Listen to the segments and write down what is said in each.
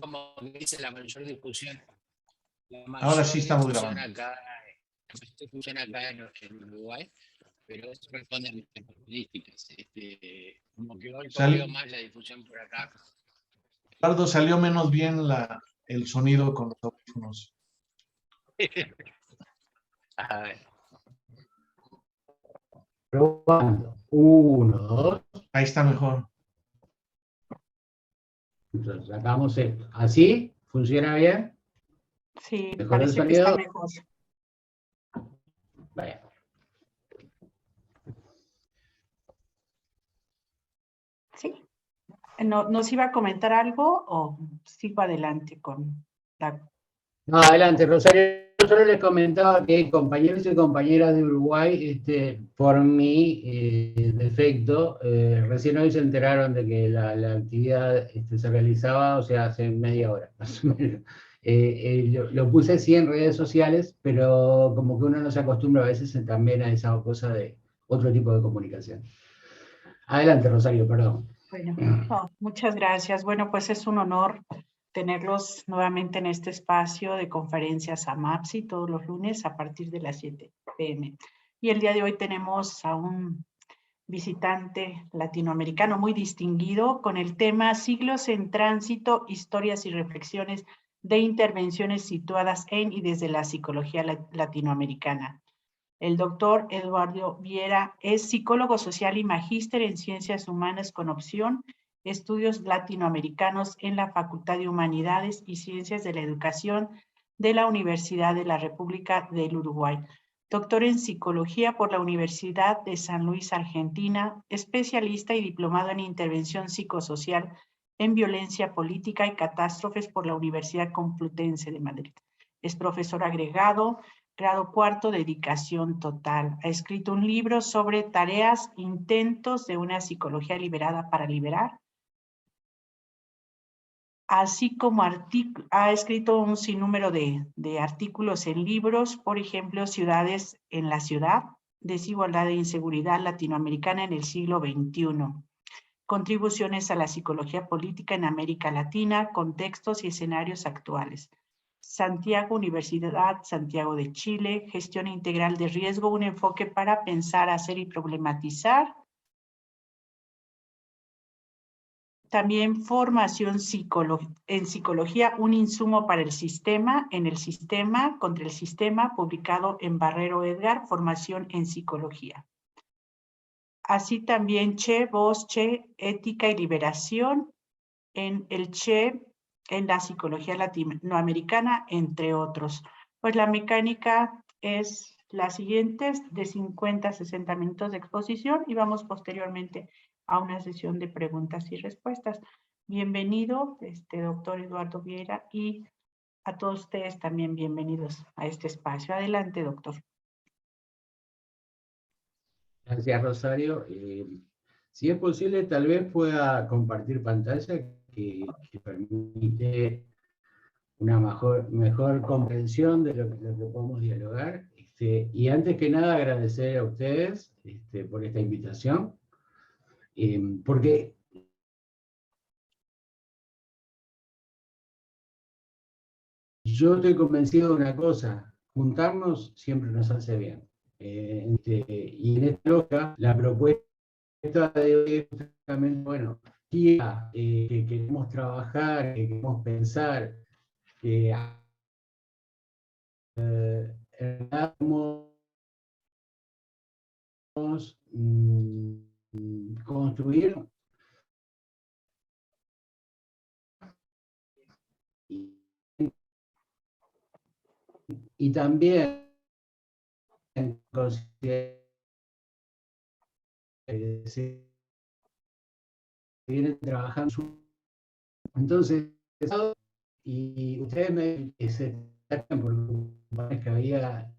como dice la mayor difusión. La Ahora sí mayor estamos difusión grabando. acá, la mayor difusión acá en Uruguay, pero eso responde a mis características. Como que hoy veo más la difusión por acá. Eduardo, salió menos bien el sonido con los audífonos. A ver. Probando. 1, 2. Ahí está mejor. Entonces sacamos esto. ¿Así? ¿Funciona bien? Sí, ¿Mejor el parece que está sonido? mejor. Vaya. Sí. ¿Nos iba a comentar algo o sigo adelante con la... No, adelante, Rosario. Yo solo les comentaba que compañeros y compañeras de Uruguay, por mi defecto, recién hoy se enteraron de que la actividad se realizaba, o sea, hace media hora, más o menos. Lo puse sí en redes sociales, pero como que uno no se acostumbra a veces también a esa cosa de otro tipo de comunicación. Adelante, Rosario, perdón. Bueno, muchas gracias. Bueno, pues es un honor tenerlos nuevamente en este espacio de conferencias AMAPSI todos los lunes a partir de las 7 p.m. Y el día de hoy tenemos a un visitante latinoamericano muy distinguido con el tema Siglos en Tránsito, Historias y Reflexiones de Intervenciones situadas en y desde la psicología latinoamericana. El doctor Eduardo Viera es psicólogo social y magíster en Ciencias Humanas con opción Estudios Latinoamericanos en la Facultad de Humanidades y Ciencias de la Educación de la Universidad de la República del Uruguay. Doctor en Psicología por la Universidad de San Luis, Argentina, especialista y diplomado en Intervención Psicosocial en Violencia Política y Catástrofes por la Universidad Complutense de Madrid. Es profesor agregado, grado cuarto, dedicación total. Ha escrito un libro sobre tareas, intentos de una psicología liberada para liberar, así como ha escrito un sinnúmero de artículos en libros, por ejemplo, Ciudades en la Ciudad, Desigualdad e Inseguridad Latinoamericana en el siglo XXI. Contribuciones a la psicología política en América Latina, contextos y escenarios actuales. Santiago, Universidad Santiago de Chile, Gestión Integral de Riesgo, un enfoque para pensar, hacer y problematizar. También formación en psicología, un insumo para el sistema, en el sistema, contra el sistema, publicado en Barrero Edgar, formación en psicología. Así también Che, Voz, Che, Ética y Liberación, en el Che, en la psicología latinoamericana, entre otros. Pues la mecánica es la siguiente, de 50 a 60 minutos de exposición y vamos posteriormente a una sesión de preguntas y respuestas. Bienvenido, doctor Eduardo Viera, y a todos ustedes también bienvenidos a este espacio. Adelante, doctor. Gracias, Rosario. Si es posible, tal vez pueda compartir pantalla que permite una mejor comprensión de lo que podemos dialogar. Y antes que nada, agradecer a ustedes por esta invitación, porque yo estoy convencido de una cosa: juntarnos siempre nos hace bien. Y en esta lógica, la propuesta de hoy es justamente, bueno, que queremos trabajar, que queremos pensar, que construir y también considerar que se viene trabajando. Entonces, y ustedes me se tratan por que había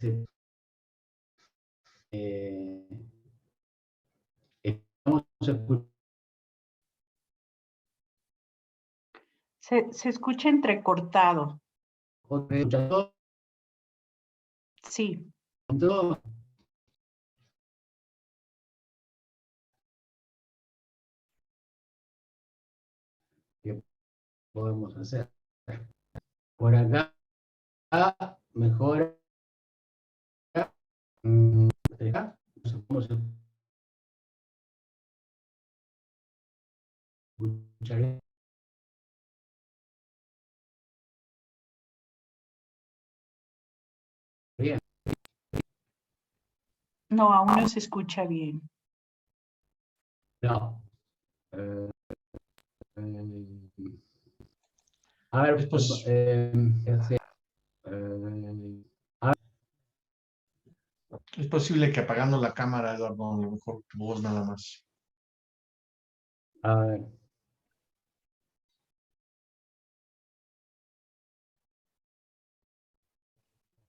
estamos escuchando. Se escucha entrecortado. Sí. ¿Qué podemos hacer? Por acá mejora. Acá, no sé cómo se escucha bien. Bien. No, aún no se escucha bien. No. A ver, Es pos- Es posible que apagando la cámara, Eduardo, a lo mejor tu voz nada más. a ver.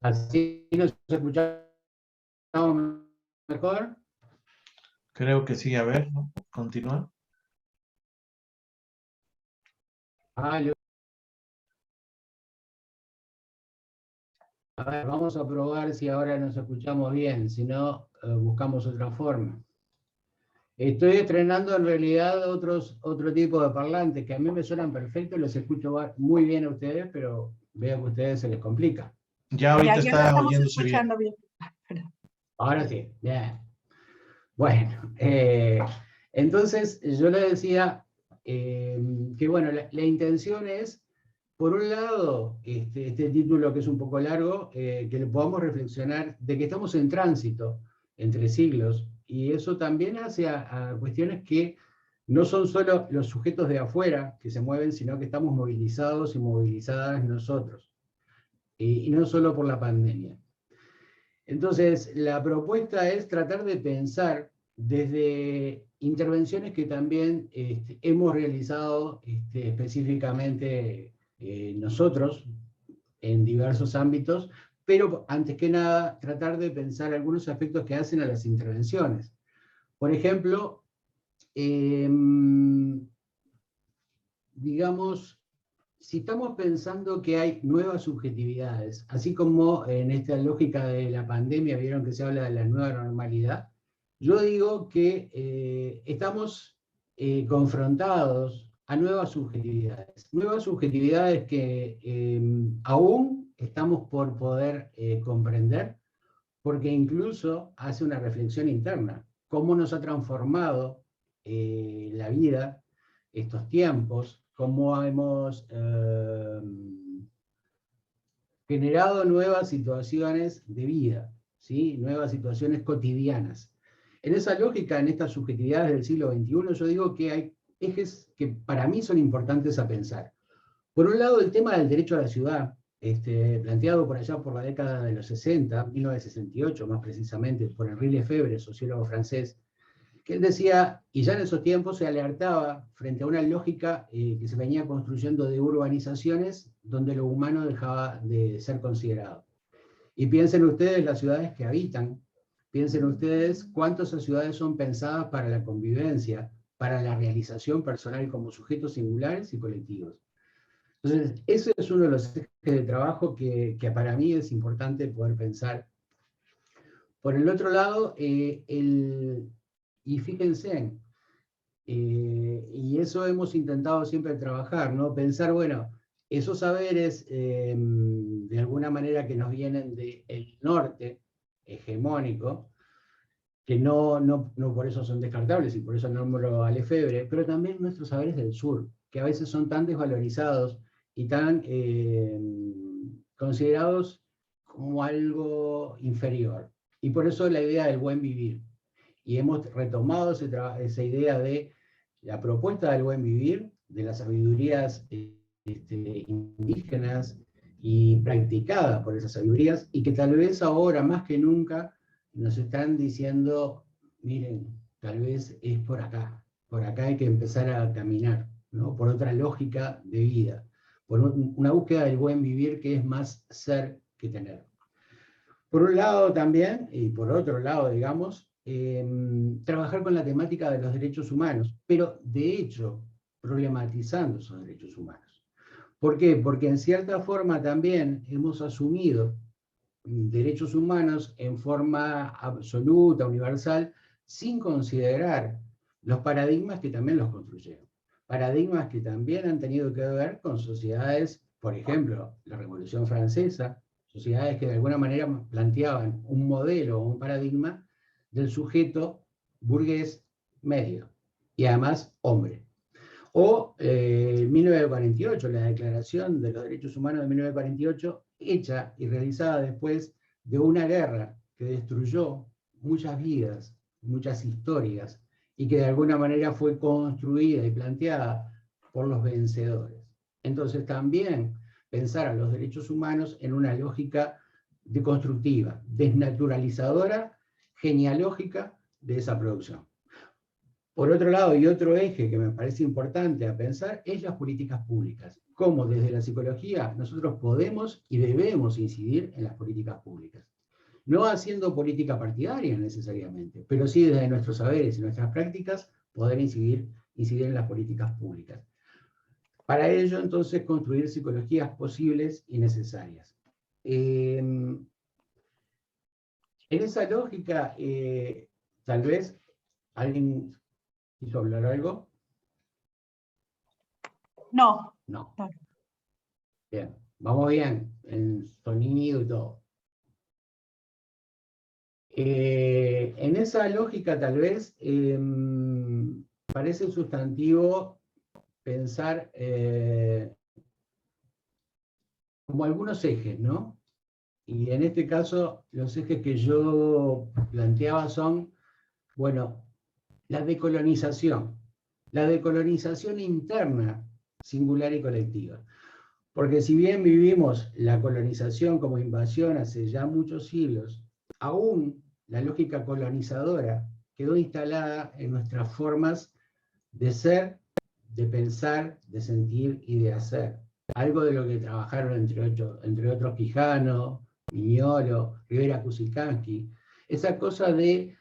Así nos escuchamos mejor. Creo que sí, a ver, ¿no? Continúa. A ver, vamos a probar si ahora nos escuchamos bien, si no, buscamos otra forma. Estoy estrenando en realidad otro tipo de parlantes que a mí me suenan perfectos, los escucho muy bien a ustedes, pero veo que a ustedes se les complica. Ya ahorita Ya lo está estamos oyéndose bien. escuchando bien. Ahora sí, bien. Bueno, entonces yo le decía que bueno, la intención es, por un lado, este título que es un poco largo, que le podamos reflexionar de que estamos en tránsito entre siglos, y eso también hace a cuestiones que no son solo los sujetos de afuera que se mueven, sino que estamos movilizados y movilizadas nosotros, y no solo por la pandemia. Entonces, la propuesta es tratar de pensar desde intervenciones que también hemos realizado específicamente nosotros en diversos ámbitos, pero antes que nada tratar de pensar algunos aspectos que hacen a las intervenciones. Por ejemplo, digamos, si estamos pensando que hay nuevas subjetividades, así como en esta lógica de la pandemia vieron que se habla de la nueva normalidad, yo digo que estamos confrontados a nuevas subjetividades que aún estamos por poder comprender, porque incluso hace una reflexión interna, cómo nos ha transformado la vida estos tiempos, cómo hemos generado nuevas situaciones de vida, ¿sí? Nuevas situaciones cotidianas. En esa lógica, en estas subjetividades del siglo XXI, yo digo que hay ejes que para mí son importantes a pensar. Por un lado, el tema del derecho a la ciudad, planteado por allá por la década de los 60, 1968 más precisamente, por Henri Lefebvre, sociólogo francés, que él decía, y ya en esos tiempos se alertaba frente a una lógica que se venía construyendo de urbanizaciones donde lo humano dejaba de ser considerado. Y piensen ustedes las ciudades que habitan, piensen ustedes cuántas esas ciudades son pensadas para la convivencia, para la realización personal como sujetos singulares y colectivos. Entonces, ese es uno de los ejes de trabajo que para mí es importante poder pensar. Por el otro lado, y fíjense, y eso hemos intentado siempre trabajar, ¿no? Pensar, bueno, esos saberes de alguna manera que nos vienen del norte hegemónico, que no por eso son descartables y por eso nombro a Lefebvre, pero también nuestros saberes del sur, que a veces son tan desvalorizados y tan considerados como algo inferior. Y por eso la idea del buen vivir. Y hemos retomado esa idea de la propuesta del buen vivir, de las sabidurías indígenas y practicada por esas sabidurías, y que tal vez ahora más que nunca nos están diciendo, miren, tal vez es por acá hay que empezar a caminar, ¿no? Por otra lógica de vida, por una búsqueda del buen vivir que es más ser que tener. Por un lado también, y por otro lado, digamos, trabajar con la temática de los derechos humanos, pero de hecho problematizando esos derechos humanos. ¿Por qué? Porque en cierta forma también hemos asumido derechos humanos en forma absoluta, universal, sin considerar los paradigmas que también los construyeron. Paradigmas que también han tenido que ver con sociedades por ejemplo, la Revolución Francesa, sociedades que de alguna manera planteaban un modelo o un paradigma del sujeto burgués medio, y además hombre. O 1948, la Declaración de los Derechos Humanos de 1948, hecha y realizada después de una guerra que destruyó muchas vidas, muchas historias, y que de alguna manera fue construida y planteada por los vencedores. Entonces también pensar a los derechos humanos en una lógica deconstructiva, desnaturalizadora, genealógica de esa producción. Por otro lado, y otro eje que me parece importante a pensar, es las políticas públicas. Cómo desde la psicología nosotros podemos y debemos incidir en las políticas públicas. No haciendo política partidaria necesariamente, pero sí desde nuestros saberes y nuestras prácticas poder incidir en las políticas públicas. Para ello, entonces, construir psicologías posibles y necesarias. En esa lógica, tal vez alguien quiso hablar algo. No. No. Bien, vamos bien, en sonido y todo. En esa lógica, tal vez, parece sustantivo pensar como algunos ejes, ¿no? Y en este caso, los ejes que yo planteaba son, bueno, la decolonización interna, singular y colectiva. Porque si bien vivimos la colonización como invasión hace ya muchos siglos, aún la lógica colonizadora quedó instalada en nuestras formas de ser, de pensar, de sentir y de hacer. Algo de lo que trabajaron entre otros Quijano, Miñolo, Rivera Kusilkanski, esa cosa de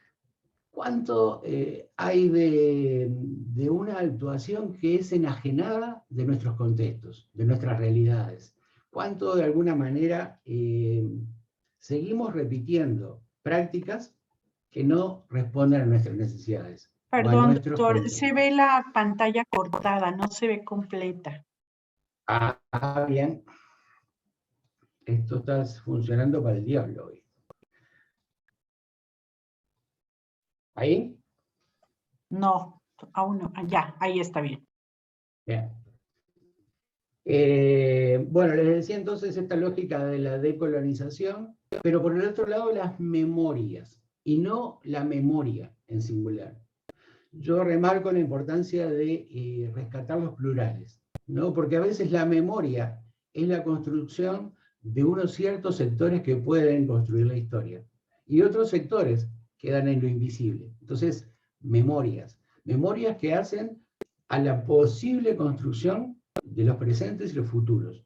cuánto hay de una actuación que es enajenada de nuestros contextos, de nuestras realidades. Cuánto de alguna manera seguimos repitiendo prácticas que no responden a nuestras necesidades. Perdón, doctor, se ve la pantalla cortada, no se ve completa. Ah, bien. Esto está funcionando para el diablo hoy. ¿Ahí? No, aún no. Ya, ahí está bien. Bien. Bueno, les decía entonces esta lógica de la decolonización, pero por el otro lado las memorias, y no la memoria en singular. Yo remarco la importancia de rescatar los plurales, ¿no? Porque a veces la memoria es la construcción de unos ciertos sectores que pueden construir la historia, y otros sectores quedan en lo invisible. Entonces, memorias que hacen a la posible construcción de los presentes y los futuros.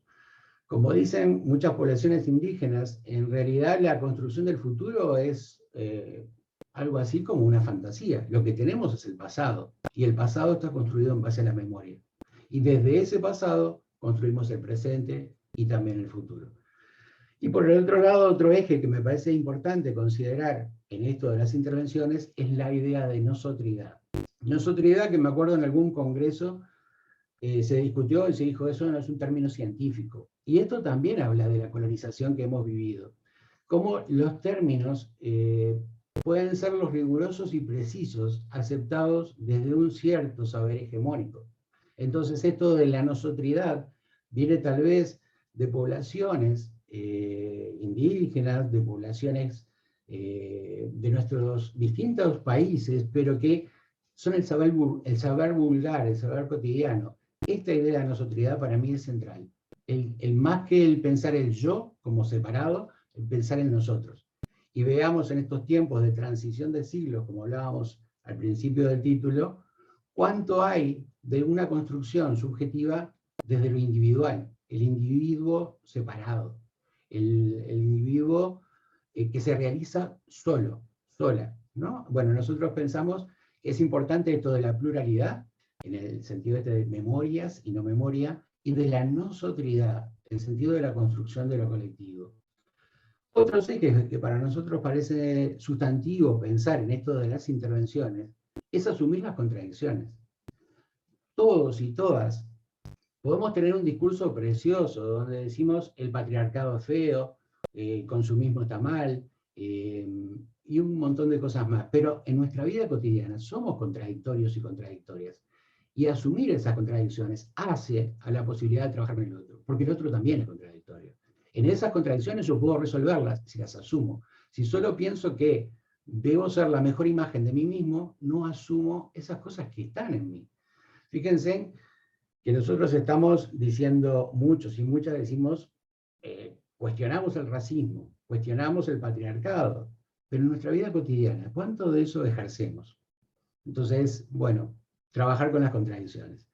Como dicen muchas poblaciones indígenas, en realidad la construcción del futuro es algo así como una fantasía. Lo que tenemos es el pasado, y el pasado está construido en base a la memoria. Y desde ese pasado construimos el presente y también el futuro. Y por el otro lado, otro eje que me parece importante considerar en esto de las intervenciones es la idea de nosotridad. Nosotridad, que me acuerdo en algún congreso se discutió y se dijo, eso no es un término científico. Y esto también habla de la colonización que hemos vivido. Cómo los términos pueden ser los rigurosos y precisos, aceptados desde un cierto saber hegemónico. Entonces esto de la nosotridad viene tal vez de poblaciones indígenas, de poblaciones de nuestros distintos países, pero que son el saber vulgar, el saber cotidiano. Esta idea de nosotridad para mí es central. El más que el pensar el yo como separado, el pensar en nosotros. Y veamos en estos tiempos de transición de siglos, como hablábamos al principio del título, cuánto hay de una construcción subjetiva desde lo individual, el individuo separado, el individuo que se realiza solo, sola, ¿no? Bueno, nosotros pensamos que es importante esto de la pluralidad, en el sentido este de memorias y no memoria, y de la nosotridad, en el sentido de la construcción de lo colectivo. Otros ejes que para nosotros parece sustantivo pensar en esto de las intervenciones es asumir las contradicciones. Todos y todas Podemos tener un discurso precioso donde decimos el patriarcado es feo, el consumismo está mal, y un montón de cosas más. Pero en nuestra vida cotidiana somos contradictorios y contradictorias. Y asumir esas contradicciones hace a la posibilidad de trabajar con el otro, porque el otro también es contradictorio. En esas contradicciones yo puedo resolverlas si las asumo. Si solo pienso que debo ser la mejor imagen de mí mismo, no asumo esas cosas que están en mí. Fíjense que nosotros estamos diciendo, muchos y muchas decimos, cuestionamos el racismo, cuestionamos el patriarcado, pero en nuestra vida cotidiana, ¿cuánto de eso ejercemos? Entonces, bueno, trabajar con las contradicciones.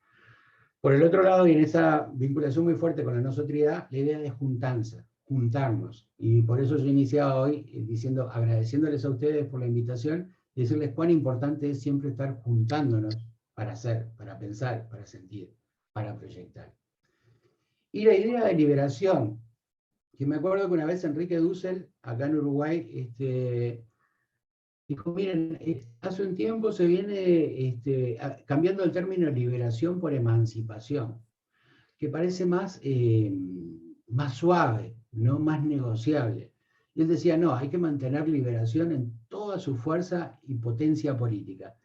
Por el otro lado, y en esa vinculación muy fuerte con la nosotridad, la idea de juntanza, juntarnos. Y por eso yo iniciaba hoy diciendo, agradeciéndoles a ustedes por la invitación, y decirles cuán importante es siempre estar juntándonos para hacer, para pensar, para sentir, para proyectar. Y la idea de liberación, que me acuerdo que una vez Enrique Dussel, acá en Uruguay, dijo, miren, hace un tiempo se viene cambiando el término liberación por emancipación, que parece más suave, ¿no? Más negociable. Y él decía, no, hay que mantener liberación en toda su fuerza y potencia política.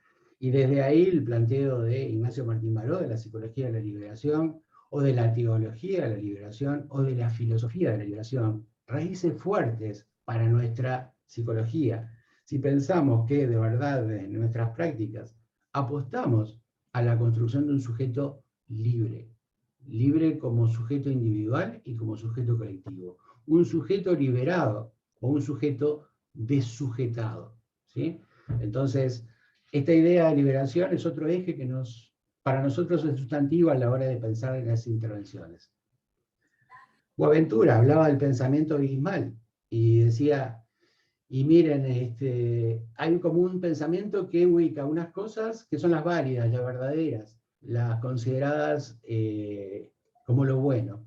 Y desde ahí el planteo de Ignacio Martín Baró, de la psicología de la liberación, o de la teología de la liberación, o de la filosofía de la liberación, raíces fuertes para nuestra psicología. Si pensamos que de verdad en nuestras prácticas apostamos a la construcción de un sujeto libre, libre como sujeto individual y como sujeto colectivo, un sujeto liberado o un sujeto desujetado, ¿sí? Entonces, esta idea de liberación es otro eje que para nosotros es sustantivo a la hora de pensar en las intervenciones. Boaventura hablaba del pensamiento abismal y decía, y miren, hay como un pensamiento que ubica unas cosas que son las válidas, las verdaderas, las consideradas como lo bueno,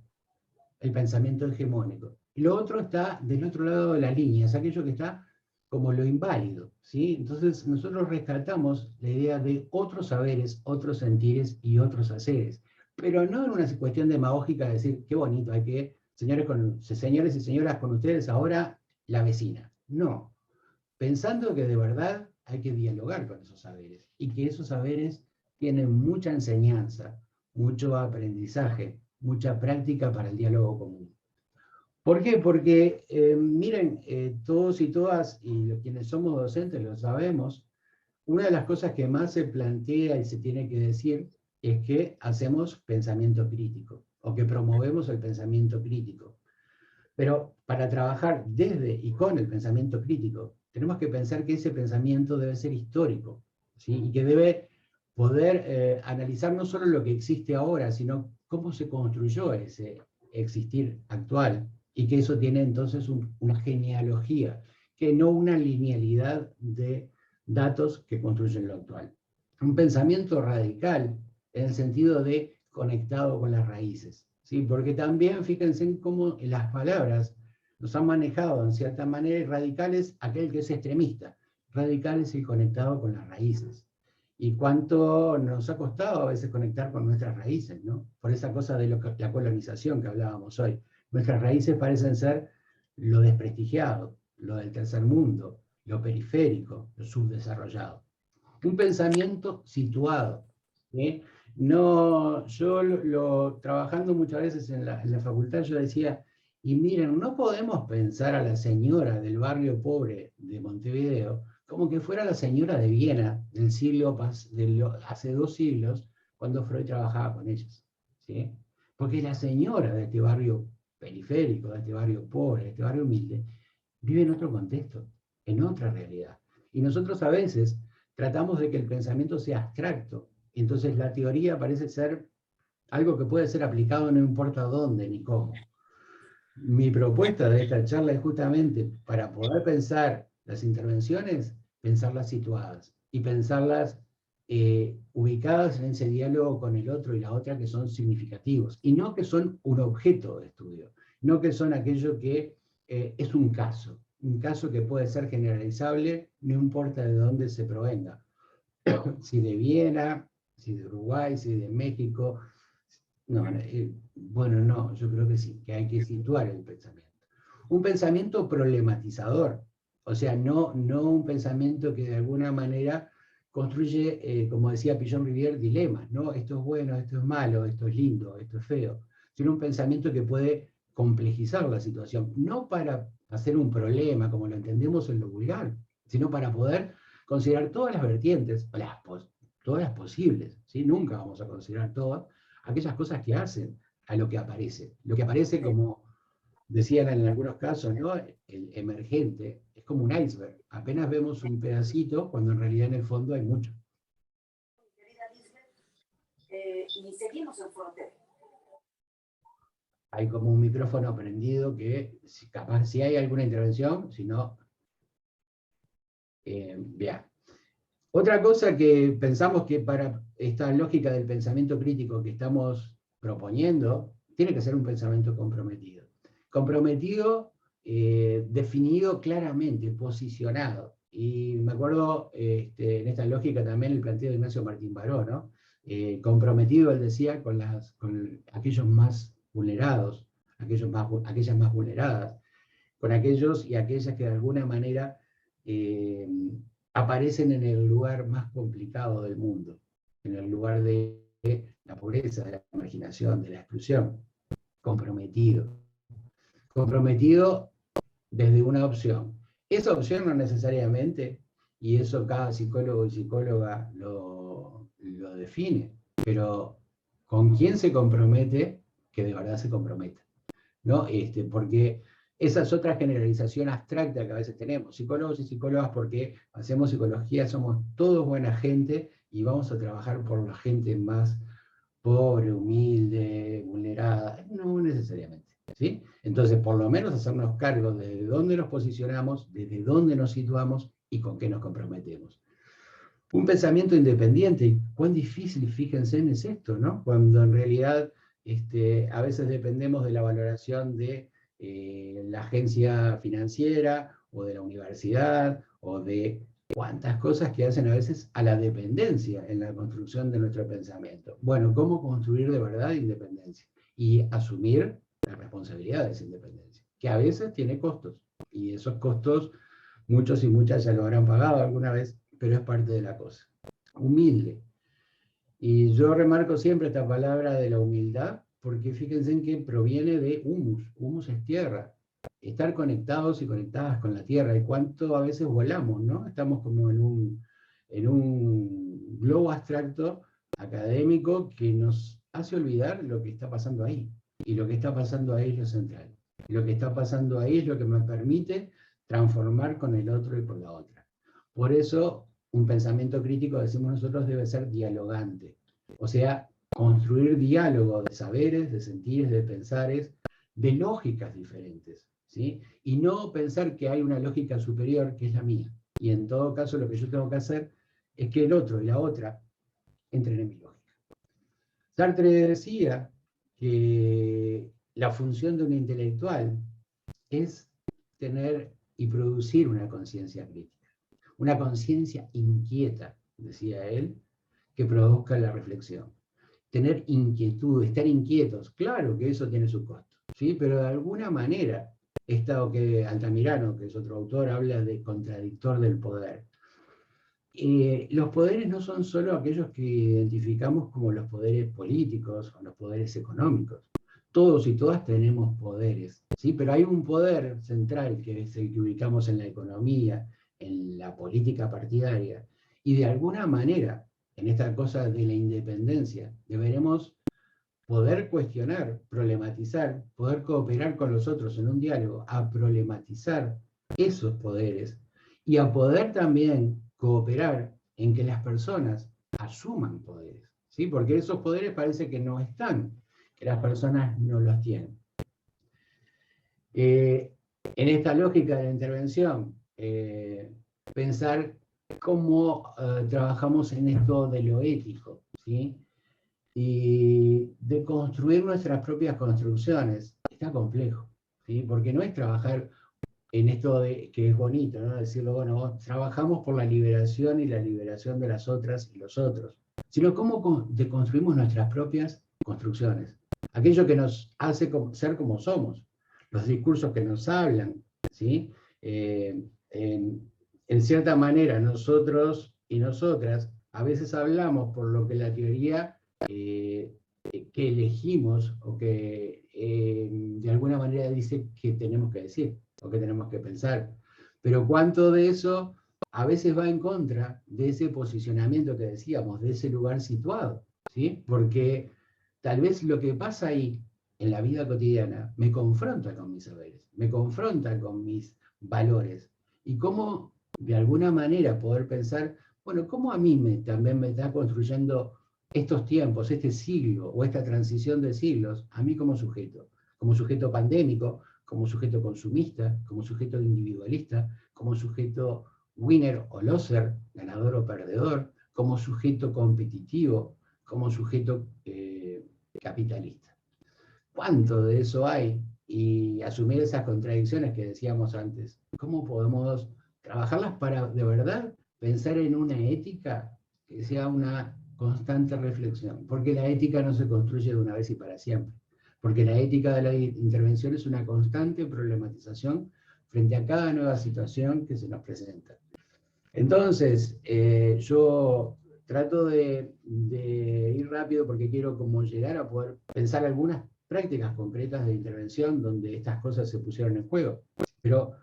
el pensamiento hegemónico. Y lo otro está del otro lado de la línea, es aquello que está como lo inválido, ¿sí? Entonces nosotros rescatamos la idea de otros saberes, otros sentires y otros haceres, pero no en una cuestión demagógica de decir, qué bonito, hay que, señores y señoras, con ustedes ahora la vecina. No, pensando que de verdad hay que dialogar con esos saberes y que esos saberes tienen mucha enseñanza, mucho aprendizaje, mucha práctica para el diálogo común. ¿Por qué? Porque, miren, todos y todas, y quienes somos docentes lo sabemos, una de las cosas que más se plantea y se tiene que decir es que hacemos pensamiento crítico, o que promovemos el pensamiento crítico. Pero para trabajar desde y con el pensamiento crítico, tenemos que pensar que ese pensamiento debe ser histórico, ¿sí? Y que debe poder analizar no solo lo que existe ahora, sino cómo se construyó ese existir actual, y que eso tiene entonces una genealogía, que no una linealidad de datos que construyen lo actual. Un pensamiento radical en el sentido de conectado con las raíces, ¿sí? Porque también fíjense en cómo las palabras nos han manejado en cierta manera, y radical es aquel que es extremista, radical es el conectado con las raíces. Y cuánto nos ha costado a veces conectar con nuestras raíces, ¿no? Por esa cosa de la colonización que hablábamos hoy. Nuestras raíces parecen ser lo desprestigiado, lo del tercer mundo, lo periférico, lo subdesarrollado. Un pensamiento situado, ¿sí? No, yo trabajando muchas veces en la facultad, yo decía, y miren, no podemos pensar a la señora del barrio pobre de Montevideo como que fuera la señora de Viena del hace 2 siglos, cuando Freud trabajaba con ellos, ¿sí? Porque la señora de este barrio periférico, de este barrio pobre, de este barrio humilde, vive en otro contexto, en otra realidad. Y nosotros a veces tratamos de que el pensamiento sea abstracto, y entonces la teoría parece ser algo que puede ser aplicado no importa dónde ni cómo. Mi propuesta de esta charla es justamente para poder pensar las intervenciones, pensarlas situadas y pensarlas ubicadas en ese diálogo con el otro y la otra que son significativos, y no que son un objeto de estudio, no que son aquello que es un caso que puede ser generalizable, no importa de dónde se provenga, si de Viena, si de Uruguay, si de México, No, bueno, no, yo creo que sí, que hay que situar el pensamiento. Un pensamiento problematizador, o sea, no un pensamiento que de alguna manera construye, como decía Pillon Rivière, dilemas, ¿no? Esto es bueno, esto es malo, esto es lindo, esto es feo, sino un pensamiento que puede complejizar la situación, no para hacer un problema, como lo entendemos en lo vulgar, sino para poder considerar todas las vertientes, todas las posibles, ¿sí? Nunca vamos a considerar todas, aquellas cosas que hacen a lo que aparece. Lo que aparece, como decían en algunos casos, ¿no? El emergente es como un iceberg. Apenas vemos un pedacito cuando en realidad en el fondo hay mucho. Y seguimos en Foro TV. Hay como un micrófono prendido que capaz si hay alguna intervención, si no, bien. Otra cosa que pensamos que para esta lógica del pensamiento crítico que estamos proponiendo, tiene que ser un pensamiento comprometido. Comprometido, definido claramente, posicionado. Y me acuerdo en esta lógica también el planteo de Ignacio Martín Baró, ¿no? Comprometido, él decía, con aquellos más vulnerados, aquellas más vulneradas, con aquellos y aquellas que de alguna manera aparecen en el lugar más complicado del mundo, en el lugar de la pobreza, de la marginación, de la exclusión. Comprometido. Comprometido desde una opción. Esa opción no necesariamente, y eso cada psicólogo y psicóloga lo define, pero ¿con quién se compromete que de verdad se comprometa? ¿No? Porque esa es otra generalización abstracta que a veces tenemos. Psicólogos y psicólogas porque hacemos psicología, somos todos buena gente y vamos a trabajar por la gente más pobre, humilde, vulnerada. No necesariamente. ¿Sí? Entonces, por lo menos hacernos cargo de dónde nos posicionamos, desde dónde nos situamos y con qué nos comprometemos. Un pensamiento independiente, y cuán difícil, fíjense, es esto, ¿no? Cuando en realidad a veces dependemos de la valoración de la agencia financiera o de la universidad o de cuántas cosas que hacen a veces a la dependencia en la construcción de nuestro pensamiento. Bueno, ¿cómo construir de verdad independencia? Y asumir la responsabilidad de esa independencia, que a veces tiene costos, y esos costos muchos y muchas ya lo habrán pagado alguna vez, pero es parte de la cosa. Humilde. Y yo remarco siempre esta palabra de la humildad, porque fíjense en que proviene de humus. Humus es tierra. Estar conectados y conectadas con la tierra. Y cuánto a veces volamos, ¿no? Estamos como en un globo abstracto académico que nos hace olvidar lo que está pasando ahí. Y lo que está pasando ahí es lo central. Y lo que está pasando ahí es lo que me permite transformar con el otro y con la otra. Por eso, un pensamiento crítico, decimos nosotros, debe ser dialogante. O sea, construir diálogo de saberes, de sentires, de pensares, de lógicas diferentes, ¿sí? Y no pensar que hay una lógica superior que es la mía. Y en todo caso, lo que yo tengo que hacer es que el otro y la otra entren en mi lógica. Sartre decía que la función de un intelectual es tener y producir una conciencia crítica. Una conciencia inquieta, decía él, que produzca la reflexión. Tener inquietud, estar inquietos, claro que eso tiene su costo, ¿sí? Pero de alguna manera, esto que Altamirano, que es otro autor, habla de contradictor del poder. Los poderes no son solo aquellos que identificamos como los poderes políticos o los poderes económicos. Todos y todas tenemos poderes, ¿sí? Pero hay un poder central que es el que ubicamos en la economía, en la política partidaria, y de alguna manera, en esta cosa de la independencia, deberemos poder cuestionar, problematizar, poder cooperar con los otros en un diálogo, a problematizar esos poderes, y a poder también cooperar en que las personas asuman poderes, ¿sí? Porque esos poderes parece que no están, que las personas no los tienen. En esta lógica de la intervención, pensar cómo trabajamos en esto de lo ético, ¿sí? Y de construir nuestras propias construcciones. Está complejo, ¿sí? Porque no es trabajar en esto de, que es bonito, ¿no? Decirlo, bueno, trabajamos por la liberación y la liberación de las otras y los otros, sino cómo construimos nuestras propias construcciones. aquello que nos hace ser como somos, los discursos que nos hablan, ¿sí? En cierta manera, nosotros y nosotras a veces hablamos por lo que la teoría que elegimos o que de alguna manera dice que tenemos que decir o que tenemos que pensar. Pero cuánto de eso a veces va en contra de ese posicionamiento que decíamos, de ese lugar situado, ¿sí? Porque tal vez lo que pasa ahí en la vida cotidiana me confronta con mis saberes, me confronta con mis valores. Y cómo, de alguna manera, poder pensar, bueno, cómo a mí también me está construyendo estos tiempos, este siglo o esta transición de siglos, a mí como sujeto pandémico, como sujeto consumista, como sujeto individualista, como sujeto winner o loser, ganador o perdedor, como sujeto competitivo, como sujeto capitalista. ¿Cuánto de eso hay? Y asumir esas contradicciones que decíamos antes, ¿cómo podemos trabajarlas para de verdad pensar en una ética que sea una constante reflexión? Porque la ética no se construye de una vez y para siempre. Porque la ética de la intervención es una constante problematización frente a cada nueva situación que se nos presenta. Entonces, yo trato de ir rápido porque quiero como llegar a poder pensar algunas prácticas concretas de intervención donde estas cosas se pusieron en juego. Pero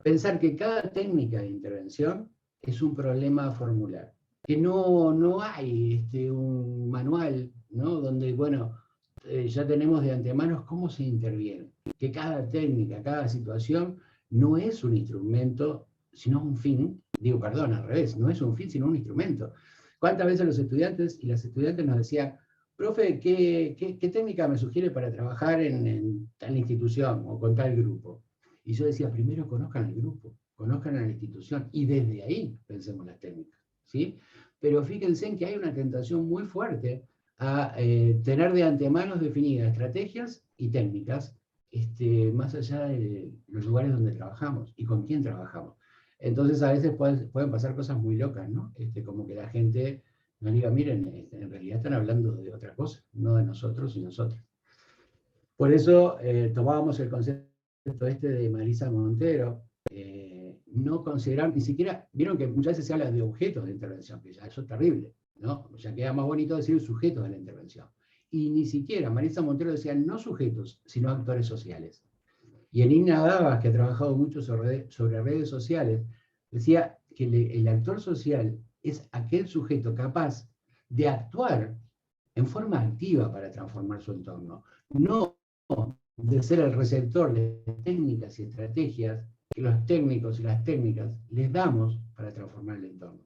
pensar que cada técnica de intervención es un problema a formular. Que no hay un manual, ¿no? Donde, bueno, ya tenemos de antemano cómo se interviene. Que cada técnica, cada situación no es un instrumento, sino un fin. Digo, perdón, al revés, no es un fin, sino un instrumento. ¿Cuántas veces los estudiantes y las estudiantes nos decían, profe, ¿qué técnica me sugiere para trabajar en tal institución o con tal grupo? Y yo decía, primero conozcan el grupo, conozcan a la institución, y desde ahí pensemos las técnicas, ¿sí? Pero fíjense en que hay una tentación muy fuerte a tener de antemano definidas estrategias y técnicas, más allá de los lugares donde trabajamos y con quién trabajamos. Entonces a veces pueden pasar cosas muy locas, ¿no? Como que la gente nos diga, miren, en realidad están hablando de otra cosa, no de nosotros y nosotras. Por eso tomábamos el concepto de Marisa Montero, no considerar ni siquiera, vieron que muchas veces se habla de objetos de intervención, que ya eso es terrible, ¿no? Ya queda más bonito decir sujetos de la intervención. Y ni siquiera, Marisa Montero decía no sujetos, sino actores sociales. Y Elina Davas, que ha trabajado mucho sobre redes sociales, decía que el actor social es aquel sujeto capaz de actuar en forma activa para transformar su entorno, no de ser el receptor de técnicas y estrategias que los técnicos y las técnicas les damos para transformar el entorno.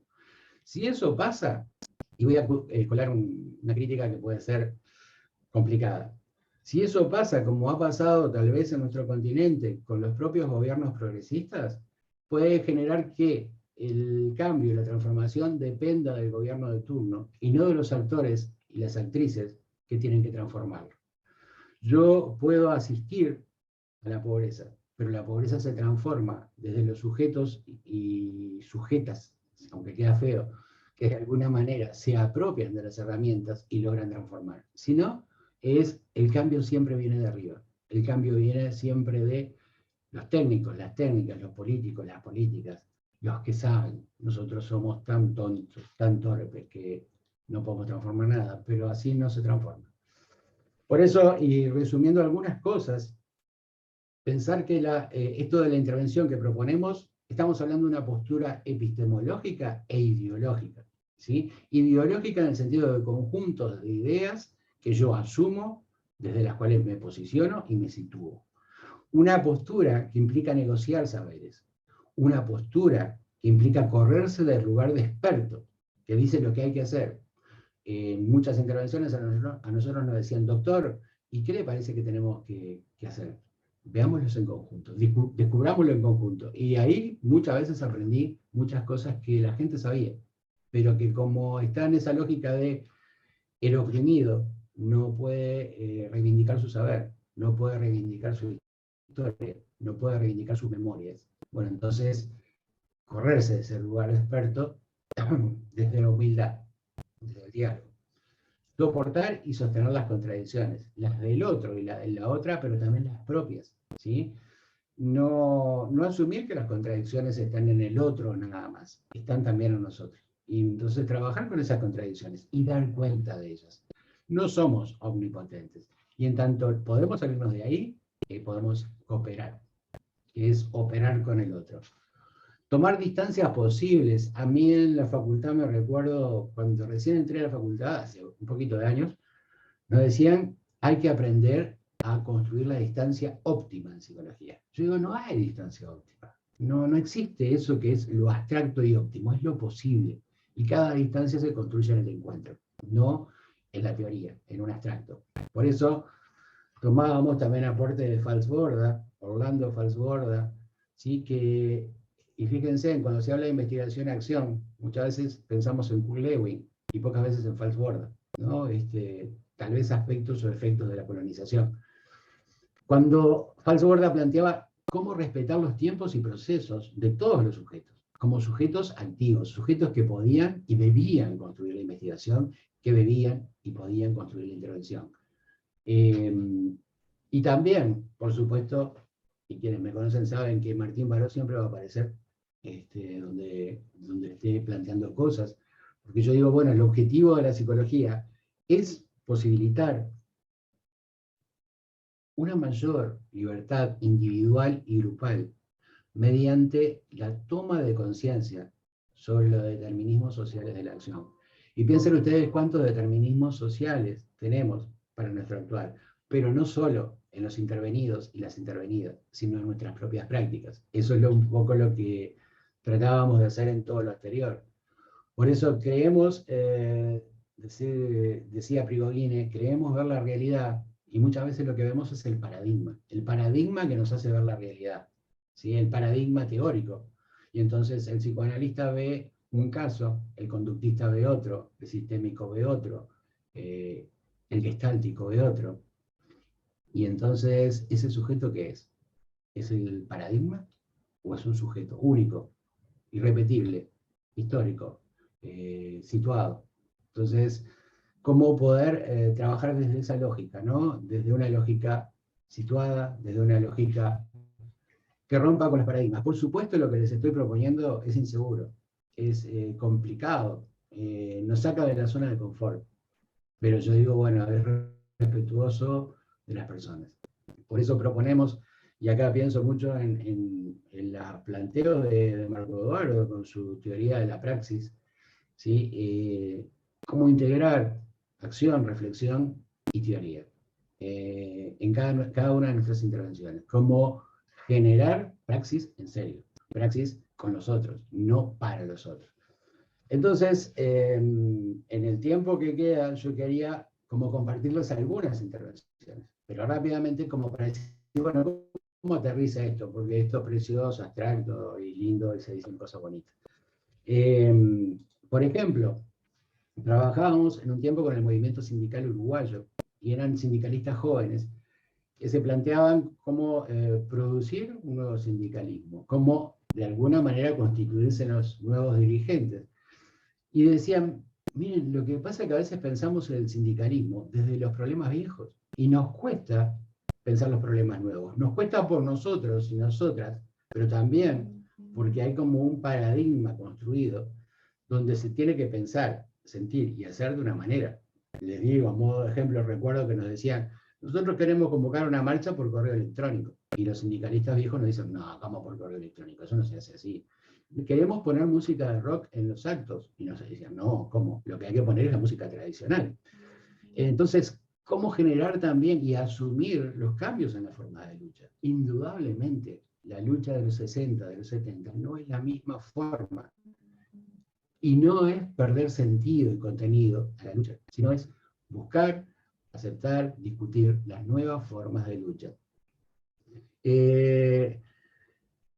Si eso pasa, y voy a colar una crítica que puede ser complicada, si eso pasa como ha pasado tal vez en nuestro continente con los propios gobiernos progresistas, puede generar que el cambio y la transformación dependa del gobierno de turno y no de los actores y las actrices que tienen que transformarlo. Yo puedo asistir a la pobreza, pero la pobreza se transforma desde los sujetos y sujetas, aunque queda feo, que de alguna manera se apropian de las herramientas y logran transformar. Si no, el cambio siempre viene de arriba. El cambio viene siempre de los técnicos, las técnicas, los políticos, las políticas, los que saben. Nosotros somos tan tontos, tan torpes que no podemos transformar nada, pero así no se transforma. Por eso, y resumiendo algunas cosas, pensar que esto de la intervención que proponemos, estamos hablando de una postura epistemológica e ideológica, ¿sí? Ideológica en el sentido de conjuntos de ideas que yo asumo, desde las cuales me posiciono y me sitúo. Una postura que implica negociar saberes. Una postura que implica correrse del lugar de experto, que dice lo que hay que hacer. En muchas intervenciones a nosotros nos decían, doctor, ¿y qué le parece que tenemos que hacer? Veámoslos en conjunto, descubrámoslo en conjunto. Y ahí muchas veces aprendí muchas cosas que la gente sabía, pero que como está en esa lógica de el oprimido no puede reivindicar su saber, no puede reivindicar su historia, no puede reivindicar sus memorias. Bueno, entonces, correrse de ese lugar de experto desde la humildad, desde el diálogo. soportar y sostener las contradicciones, las del otro y la de la otra, pero también las propias, ¿sí? No asumir que las contradicciones están en el otro nada más, están también en nosotros. Y entonces trabajar con esas contradicciones y dar cuenta de ellas. No somos omnipotentes. Y en tanto podemos salirnos de ahí, podemos cooperar, que es operar con el otro. Tomar distancias posibles. A mí en la facultad me recuerdo, cuando recién entré a la facultad, hace un poquito de años, nos decían, hay que aprender a construir la distancia óptima en psicología. Yo digo, no hay distancia óptima. No existe eso que es lo abstracto y óptimo, es lo posible. Y cada distancia se construye en el encuentro, no en la teoría, en un abstracto. Por eso tomábamos también aporte de Falsborda, Orlando Falsborda, ¿sí? Y fíjense, cuando se habla de investigación-acción, muchas veces pensamos en Kurt Lewin y pocas veces en Falsborda, ¿no? Tal vez aspectos o efectos de la colonización. Cuando Falsborda planteaba cómo respetar los tiempos y procesos de todos los sujetos, como sujetos activos, sujetos que podían y debían construir la investigación, que debían y podían construir la intervención. Y también, por supuesto, y quienes me conocen saben que Martín Baró siempre va a aparecer donde esté planteando cosas, porque yo digo, bueno, el objetivo de la psicología es posibilitar una mayor libertad individual y grupal mediante la toma de conciencia sobre los determinismos sociales de la acción. Y piensen ustedes cuántos determinismos sociales tenemos para nuestro actuar, pero no solo en los intervenidos y las intervenidas, sino en nuestras propias prácticas. Eso es un poco lo que tratábamos de hacer en todo lo anterior. Por eso creemos, decía Prigogine, creemos ver la realidad, y muchas veces lo que vemos es el paradigma que nos hace ver la realidad, ¿sí? El paradigma teórico. Y entonces el psicoanalista ve un caso, el conductista ve otro, el sistémico ve otro, el gestáltico ve otro. Y entonces, ¿ese sujeto qué es? ¿Es el paradigma o es un sujeto único, irrepetible, histórico, situado? Entonces, ¿cómo poder trabajar desde esa lógica, ¿no? Desde una lógica situada, desde una lógica que rompa con los paradigmas. Por supuesto, lo que les estoy proponiendo es inseguro, es complicado, nos saca de la zona de confort. Pero yo digo, bueno, es respetuoso de las personas. Por eso proponemos, y acá pienso mucho en los planteos de Marco Eduardo con su teoría de la praxis, ¿sí? Cómo integrar acción, reflexión y teoría en cada una de nuestras intervenciones. Cómo generar praxis en serio, praxis con los otros, no para los otros. Entonces, en el tiempo que queda, yo quería como compartirles algunas intervenciones, pero rápidamente como para decir, bueno, ¿cómo aterriza esto? Porque esto es precioso, abstracto y lindo y se dicen cosas bonitas. Por ejemplo, trabajábamos en un tiempo con el movimiento sindical uruguayo, y eran sindicalistas jóvenes, que se planteaban cómo producir un nuevo sindicalismo, cómo de alguna manera constituirse en los nuevos dirigentes. Y decían, miren, lo que pasa es que a veces pensamos en el sindicalismo desde los problemas viejos, y nos cuesta pensar los problemas nuevos. Nos cuesta por nosotros y nosotras, pero también porque hay como un paradigma construido donde se tiene que pensar, sentir y hacer de una manera. Les digo, a modo de ejemplo, recuerdo que nos decían, nosotros queremos convocar una marcha por correo electrónico. Y los sindicalistas viejos nos dicen, no, hagamos por correo electrónico, eso no se hace así. Queremos poner música de rock en los actos. Y nos decían, no, ¿cómo? Lo que hay que poner es la música tradicional. Entonces, ¿cómo generar también y asumir los cambios en la forma de lucha? Indudablemente, la lucha de los 60, de los 70, no es la misma forma. Y no es perder sentido y contenido a la lucha, sino es buscar, aceptar, discutir las nuevas formas de lucha.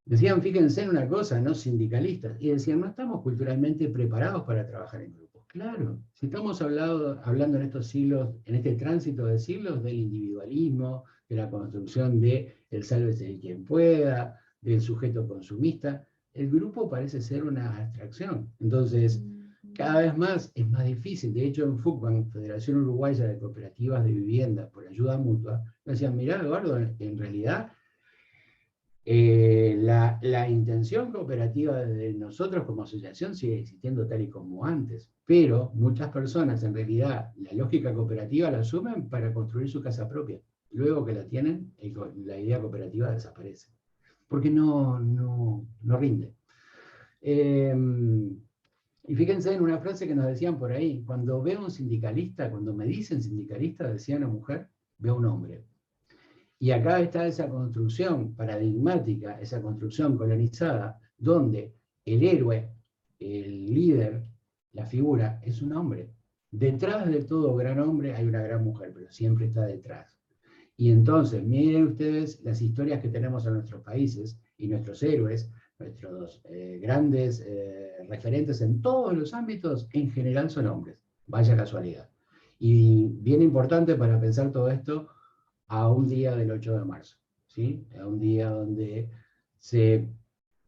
Decían, fíjense en una cosa, ¿no? Sindicalistas, y decían, no estamos culturalmente preparados para trabajar en grupos. Claro, si estamos hablando en estos siglos, en este tránsito de siglos del individualismo, de la construcción del sálvese de quien pueda, del sujeto consumista, el grupo parece ser una abstracción. Entonces, cada vez más es más difícil. De hecho, en FUCBAN, Federación Uruguaya de Cooperativas de Vivienda por Ayuda Mutua, me decían, mirá, Eduardo, en realidad la intención cooperativa de nosotros como asociación sigue existiendo tal y como antes, pero muchas personas en realidad la lógica cooperativa la asumen para construir su casa propia. Luego que la tienen, la idea cooperativa desaparece, porque no rinde. Y fíjense en una frase que nos decían por ahí, cuando veo un sindicalista, cuando me dicen sindicalista, decía una mujer, veo un hombre. Y acá está esa construcción paradigmática, esa construcción colonizada, donde el héroe, el líder, la figura, es un hombre. Detrás de todo gran hombre hay una gran mujer, pero siempre está detrás. Y entonces, miren ustedes las historias que tenemos en nuestros países y nuestros héroes, nuestros grandes referentes en todos los ámbitos, en general son hombres. Vaya casualidad. Y bien importante para pensar todo esto, a un día del 8 de marzo, ¿sí? A un día donde se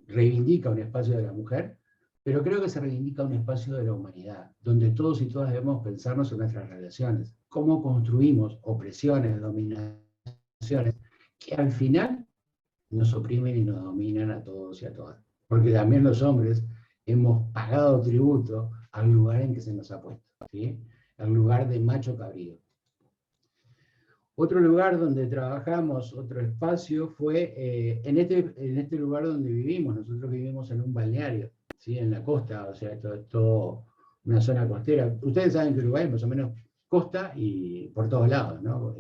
reivindica un espacio de la mujer, pero creo que se reivindica un espacio de la humanidad, donde todos y todas debemos pensarnos en nuestras relaciones, cómo construimos opresiones, dominaciones, que al final nos oprimen y nos dominan a todos y a todas. Porque también los hombres hemos pagado tributo al lugar en que se nos ha puesto, ¿sí? Al lugar de macho cabrío. Otro lugar donde trabajamos, otro espacio, fue en este lugar donde vivimos. Nosotros vivimos en un balneario, ¿sí? En la costa, o sea, esto es todo una zona costera. Ustedes saben que Uruguay es más o menos costa y por todos lados, ¿no?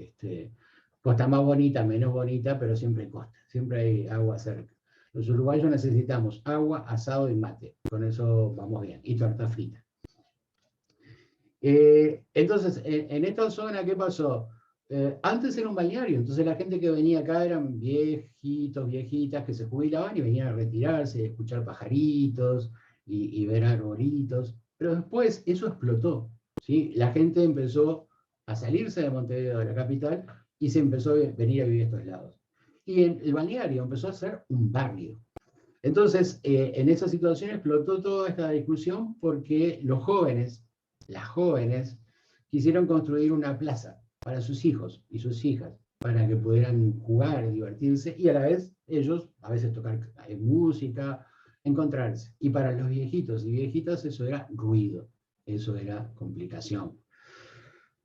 Costa más bonita, menos bonita, pero siempre costa, siempre hay agua cerca. Los uruguayos necesitamos agua, asado y mate, con eso vamos bien, y torta frita. Entonces, en esta zona, ¿qué pasó? Antes era un balneario, entonces la gente que venía acá eran viejitos, viejitas que se jubilaban y venían a retirarse, a escuchar pajaritos y ver arbolitos, pero después eso explotó, ¿sí? La gente empezó a salirse de Montevideo, de la capital, y se empezó a venir a vivir a estos lados. Y el balneario empezó a ser un barrio. Entonces, en esa situación explotó toda esta discusión porque los jóvenes, las jóvenes, quisieron construir una plaza para sus hijos y sus hijas, para que pudieran jugar, divertirse, y a la vez ellos, a veces tocar música, encontrarse. Y para los viejitos y viejitas eso era ruido, eso era complicación.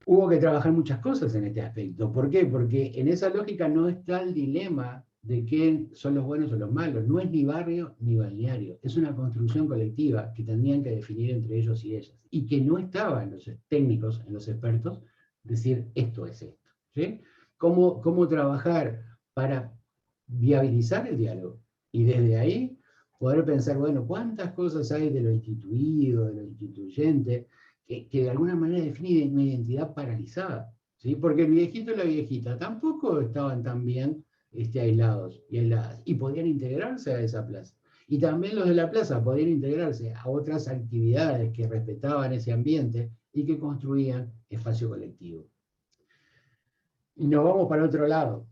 Hubo que trabajar muchas cosas en este aspecto. ¿Por qué? Porque en esa lógica no está el dilema de quién son los buenos o los malos. No es ni barrio ni balneario. Es una construcción colectiva que tendrían que definir entre ellos y ellas. Y que no estaba en los técnicos, en los expertos, decir esto es esto. ¿Sí? ¿Cómo trabajar para viabilizar el diálogo? Y desde ahí poder pensar, bueno, ¿cuántas cosas hay de lo instituido, de lo instituyente, que de alguna manera definen una identidad paralizada? ¿Sí? Porque el viejito y la viejita tampoco estaban tan bien aislados y aisladas, y podían integrarse a esa plaza. Y también los de la plaza podían integrarse a otras actividades que respetaban ese ambiente y que construían espacio colectivo. Y nos vamos para otro lado,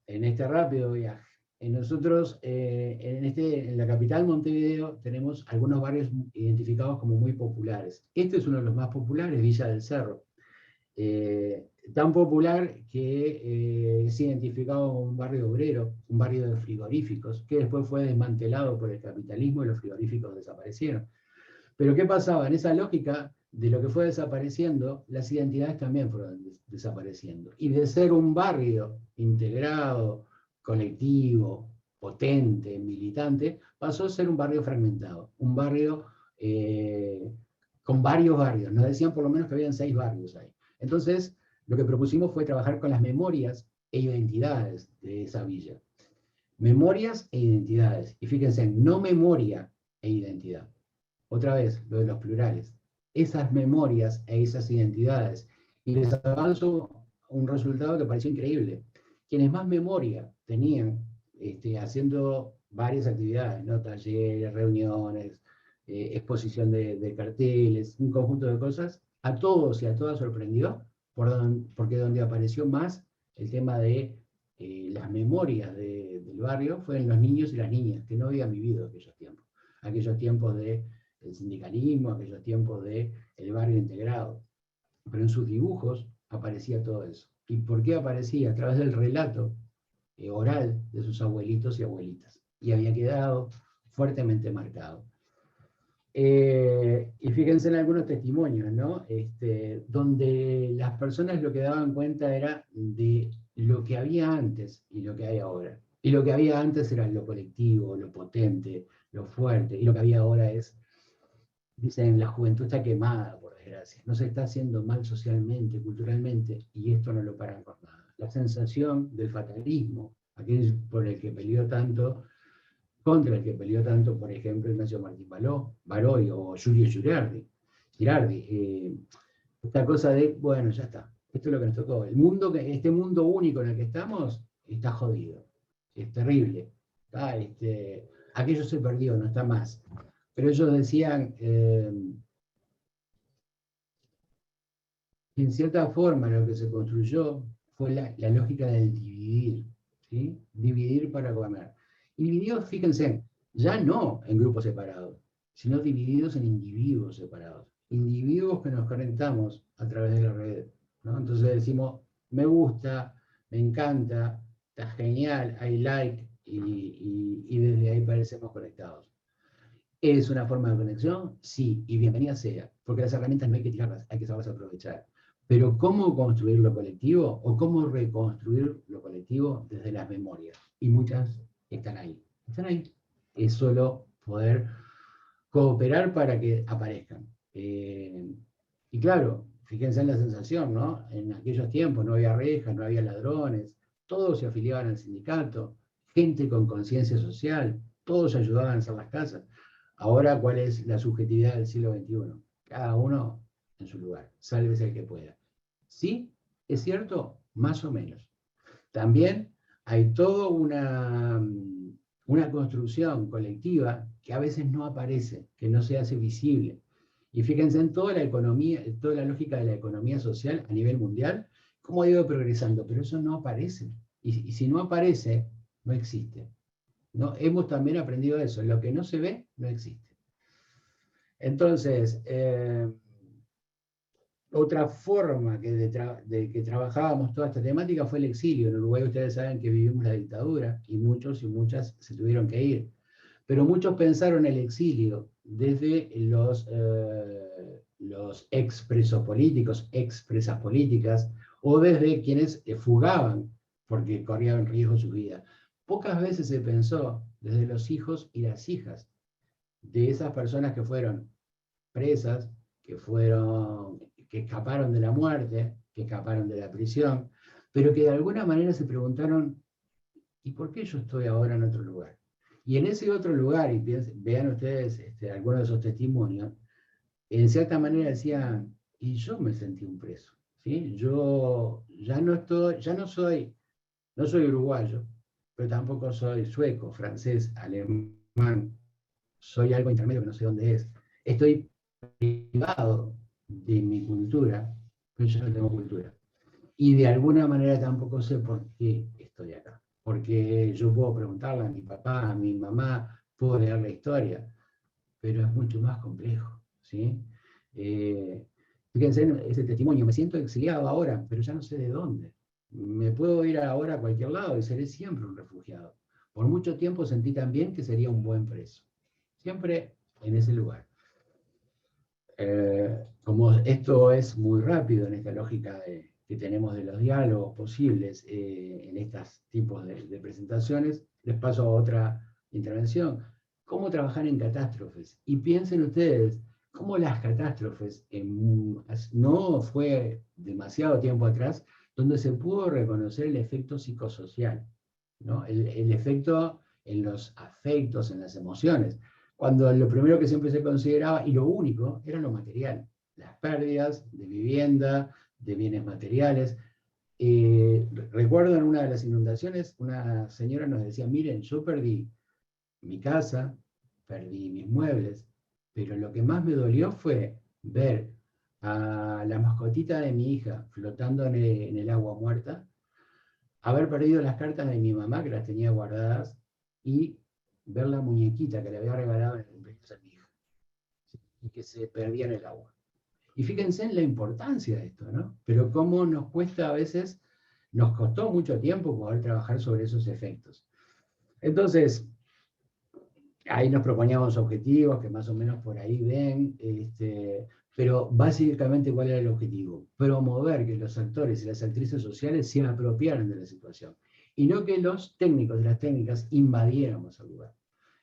en este rápido viaje. Nosotros, en la capital Montevideo, tenemos algunos barrios identificados como muy populares. Este es uno de los más populares, Villa del Cerro. Tan popular que es identificado como un barrio obrero, un barrio de frigoríficos, que después fue desmantelado por el capitalismo y los frigoríficos desaparecieron. Pero ¿qué pasaba? En esa lógica de lo que fue desapareciendo, las identidades también fueron desapareciendo. Y de ser un barrio integrado, colectivo, potente, militante, pasó a ser un barrio fragmentado, un barrio con varios barrios. Nos decían por lo menos que habían 6 barrios ahí. Entonces, lo que propusimos fue trabajar con las memorias e identidades de esa villa. Memorias e identidades. Y fíjense, no memoria e identidad. Otra vez, lo de los plurales. Esas memorias e esas identidades. Y les avanzo un resultado que pareció increíble. Quienes más memoria tenían, haciendo varias actividades, ¿no? Talleres, reuniones, exposición de carteles, un conjunto de cosas, a todos y a todas sorprendió, porque donde apareció más el tema de las memorias del barrio fue en los niños y las niñas, que no habían vivido aquellos tiempos de el sindicalismo, aquellos tiempos del barrio integrado. Pero en sus dibujos aparecía todo eso. ¿Y por qué aparecía? A través del relato oral de sus abuelitos y abuelitas. Y había quedado fuertemente marcado. Y fíjense en algunos testimonios, ¿no? Donde las personas lo que daban cuenta era de lo que había antes y lo que hay ahora. Y lo que había antes era lo colectivo, lo potente, lo fuerte. Y lo que había ahora es, dicen, la juventud está quemada, por desgracia. No se está haciendo mal socialmente, culturalmente, y esto no lo paran por nada. La sensación del fatalismo, aquel por el que peleó tanto, contra el que peleó tanto, por ejemplo, Ignacio Martín Baroy o Giulio Girardi. Esta cosa de, bueno, ya está, esto es lo que nos tocó. Este mundo único en el que estamos está jodido, es terrible. Aquello se perdió, no está más. Pero ellos decían que en cierta forma lo que se construyó fue la lógica del dividir, ¿sí? Dividir para comer. Y divididos, fíjense, ya no en grupos separados, sino divididos en individuos separados. Individuos que nos conectamos a través de la red, ¿no? Entonces decimos, me gusta, me encanta, está genial, I like, y desde ahí parecemos conectados. ¿Es una forma de conexión? Sí, y bienvenida sea, porque las herramientas no hay que tirarlas, hay que saberlas aprovechar. Pero ¿cómo construir lo colectivo o cómo reconstruir lo colectivo desde las memorias? Y muchas están ahí. Están ahí. Es solo poder cooperar para que aparezcan. Y claro, fíjense en la sensación, ¿no? En aquellos tiempos no había rejas, no había ladrones, todos se afiliaban al sindicato, gente con conciencia social, todos ayudaban a hacer las casas. Ahora, ¿cuál es la subjetividad del siglo XXI? Cada uno en su lugar, sálvese el que pueda. ¿Sí? ¿Es cierto? Más o menos. También hay toda una construcción colectiva que a veces no aparece, que no se hace visible. Y fíjense en toda la economía, toda la lógica de la economía social a nivel mundial, cómo ha ido progresando, pero eso no aparece. Y si no aparece, no existe. ¿No? Hemos también aprendido eso, lo que no se ve, no existe. Entonces, otra forma de que trabajábamos toda esta temática fue el exilio. En Uruguay ustedes saben que vivimos la dictadura y muchos y muchas se tuvieron que ir. Pero muchos pensaron el exilio desde los expresos políticos, expresas políticas, o desde quienes fugaban porque corrían riesgo su vida. Pocas veces se pensó desde los hijos y las hijas de esas personas que fueron presas, que escaparon de la muerte, que escaparon de la prisión, pero que de alguna manera se preguntaron, ¿y por qué yo estoy ahora en otro lugar? Y en ese otro lugar, y vean ustedes algunos de esos testimonios, en cierta manera decían, y yo me sentí un preso, ¿sí? Yo no soy uruguayo, pero tampoco soy sueco, francés, alemán, soy algo intermedio que no sé dónde es. Estoy privado de mi cultura, pero yo no tengo cultura. Y de alguna manera tampoco sé por qué estoy acá. Porque yo puedo preguntarle a mi papá, a mi mamá, puedo leer la historia, pero es mucho más complejo, ¿sí? Fíjense en ese testimonio, me siento exiliado ahora, pero ya no sé de dónde. Me puedo ir ahora a cualquier lado y seré siempre un refugiado. Por mucho tiempo sentí también que sería un buen preso. Siempre en ese lugar. Como esto es muy rápido en esta lógica que tenemos de los diálogos posibles en estos tipos de presentaciones, les paso a otra intervención. ¿Cómo trabajar en catástrofes? Y piensen ustedes, cómo las catástrofes, no fue demasiado tiempo atrás, donde se pudo reconocer el efecto psicosocial, ¿no? El efecto en los afectos, en las emociones, cuando lo primero que siempre se consideraba, y lo único, era lo material, las pérdidas de vivienda, de bienes materiales. Recuerdo en una de las inundaciones, una señora nos decía, miren, yo perdí mi casa, perdí mis muebles, pero lo que más me dolió fue ver a la mascotita de mi hija flotando en el agua muerta, haber perdido las cartas de mi mamá, que las tenía guardadas, y ver la muñequita que le había regalado en el cumpleaños a mi hija. y que se perdía en el agua. Y fíjense en la importancia de esto, ¿no? Pero cómo nos cuesta a veces, nos costó mucho tiempo poder trabajar sobre esos efectos. Entonces, ahí nos proponíamos objetivos que más o menos por ahí ven, pero básicamente ¿cuál era el objetivo? Promover que los actores y las actrices sociales se apropiaran de la situación, y no que los técnicos y las técnicas invadiéramos el lugar.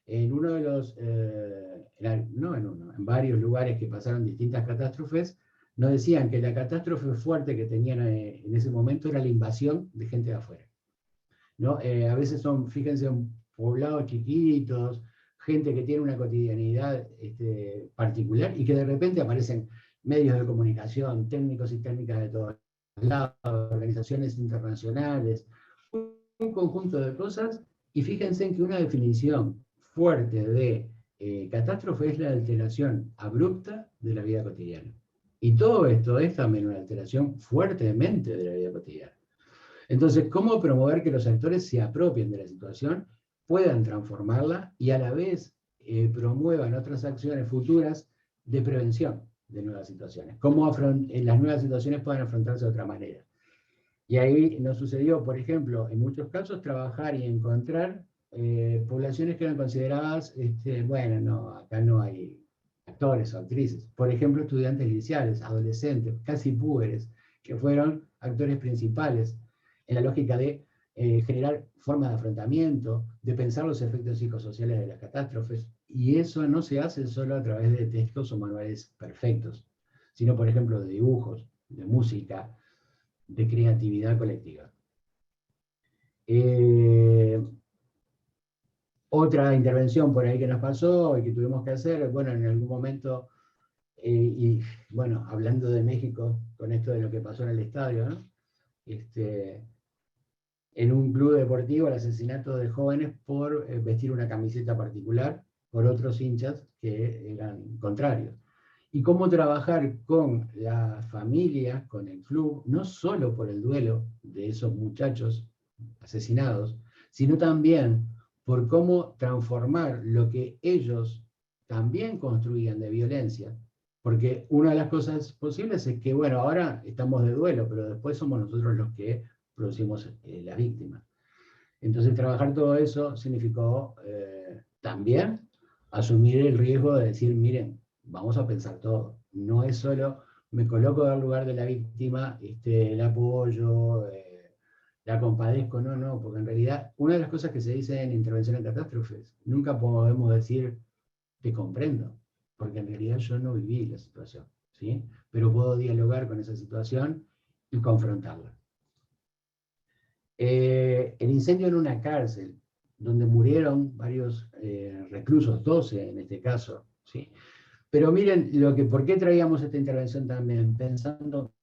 En uno de los, en varios lugares que pasaron distintas catástrofes, nos decían que la catástrofe fuerte que tenían en ese momento era la invasión de gente de afuera, ¿no? A veces son, fíjense, poblados chiquitos, gente que tiene una cotidianidad particular y que de repente aparecen medios de comunicación, técnicos y técnicas de todos lados, organizaciones internacionales, un conjunto de cosas, y fíjense en que una definición fuerte de catástrofe es la alteración abrupta de la vida cotidiana. Y todo esto es también una alteración fuertemente de la vida cotidiana. Entonces, ¿cómo promover que los actores se apropien de la situación, puedan transformarla y a la vez promuevan otras acciones futuras de prevención de nuevas situaciones? ¿Cómo las nuevas situaciones puedan afrontarse de otra manera? Y ahí nos sucedió, por ejemplo, en muchos casos, trabajar y encontrar poblaciones que eran consideradas, bueno, no, acá no hay actores o actrices. Por ejemplo, estudiantes liceales, adolescentes, casi púberes, que fueron actores principales en la lógica de generar formas de afrontamiento, de pensar los efectos psicosociales de las catástrofes, y eso no se hace solo a través de textos o manuales perfectos, sino, por ejemplo, de dibujos, de música, de creatividad colectiva. Otra intervención por ahí que nos pasó y que tuvimos que hacer, bueno, en algún momento, y bueno, hablando de México, con esto de lo que pasó en el estadio, ¿no? En un club deportivo, el asesinato de jóvenes por vestir una camiseta particular por otros hinchas que eran contrarios. Y cómo trabajar con la familia, con el club, no solo por el duelo de esos muchachos asesinados, sino también por cómo transformar lo que ellos también construían de violencia. Porque una de las cosas posibles es que, bueno, ahora estamos de duelo, pero después somos nosotros los que producimos la víctima. Entonces, trabajar todo eso significó también asumir el riesgo de decir, miren, vamos a pensar todo. No es solo, me coloco en el lugar de la víctima, el apoyo, la compadezco, no, porque en realidad, una de las cosas que se dice en intervención en catástrofes, nunca podemos decir, te comprendo, porque en realidad yo no viví la situación, ¿sí? Pero puedo dialogar con esa situación y confrontarla. El incendio en una cárcel, donde murieron varios reclusos, 12 en este caso, ¿sí? Pero miren, ¿por qué traíamos esta intervención también? Pensando,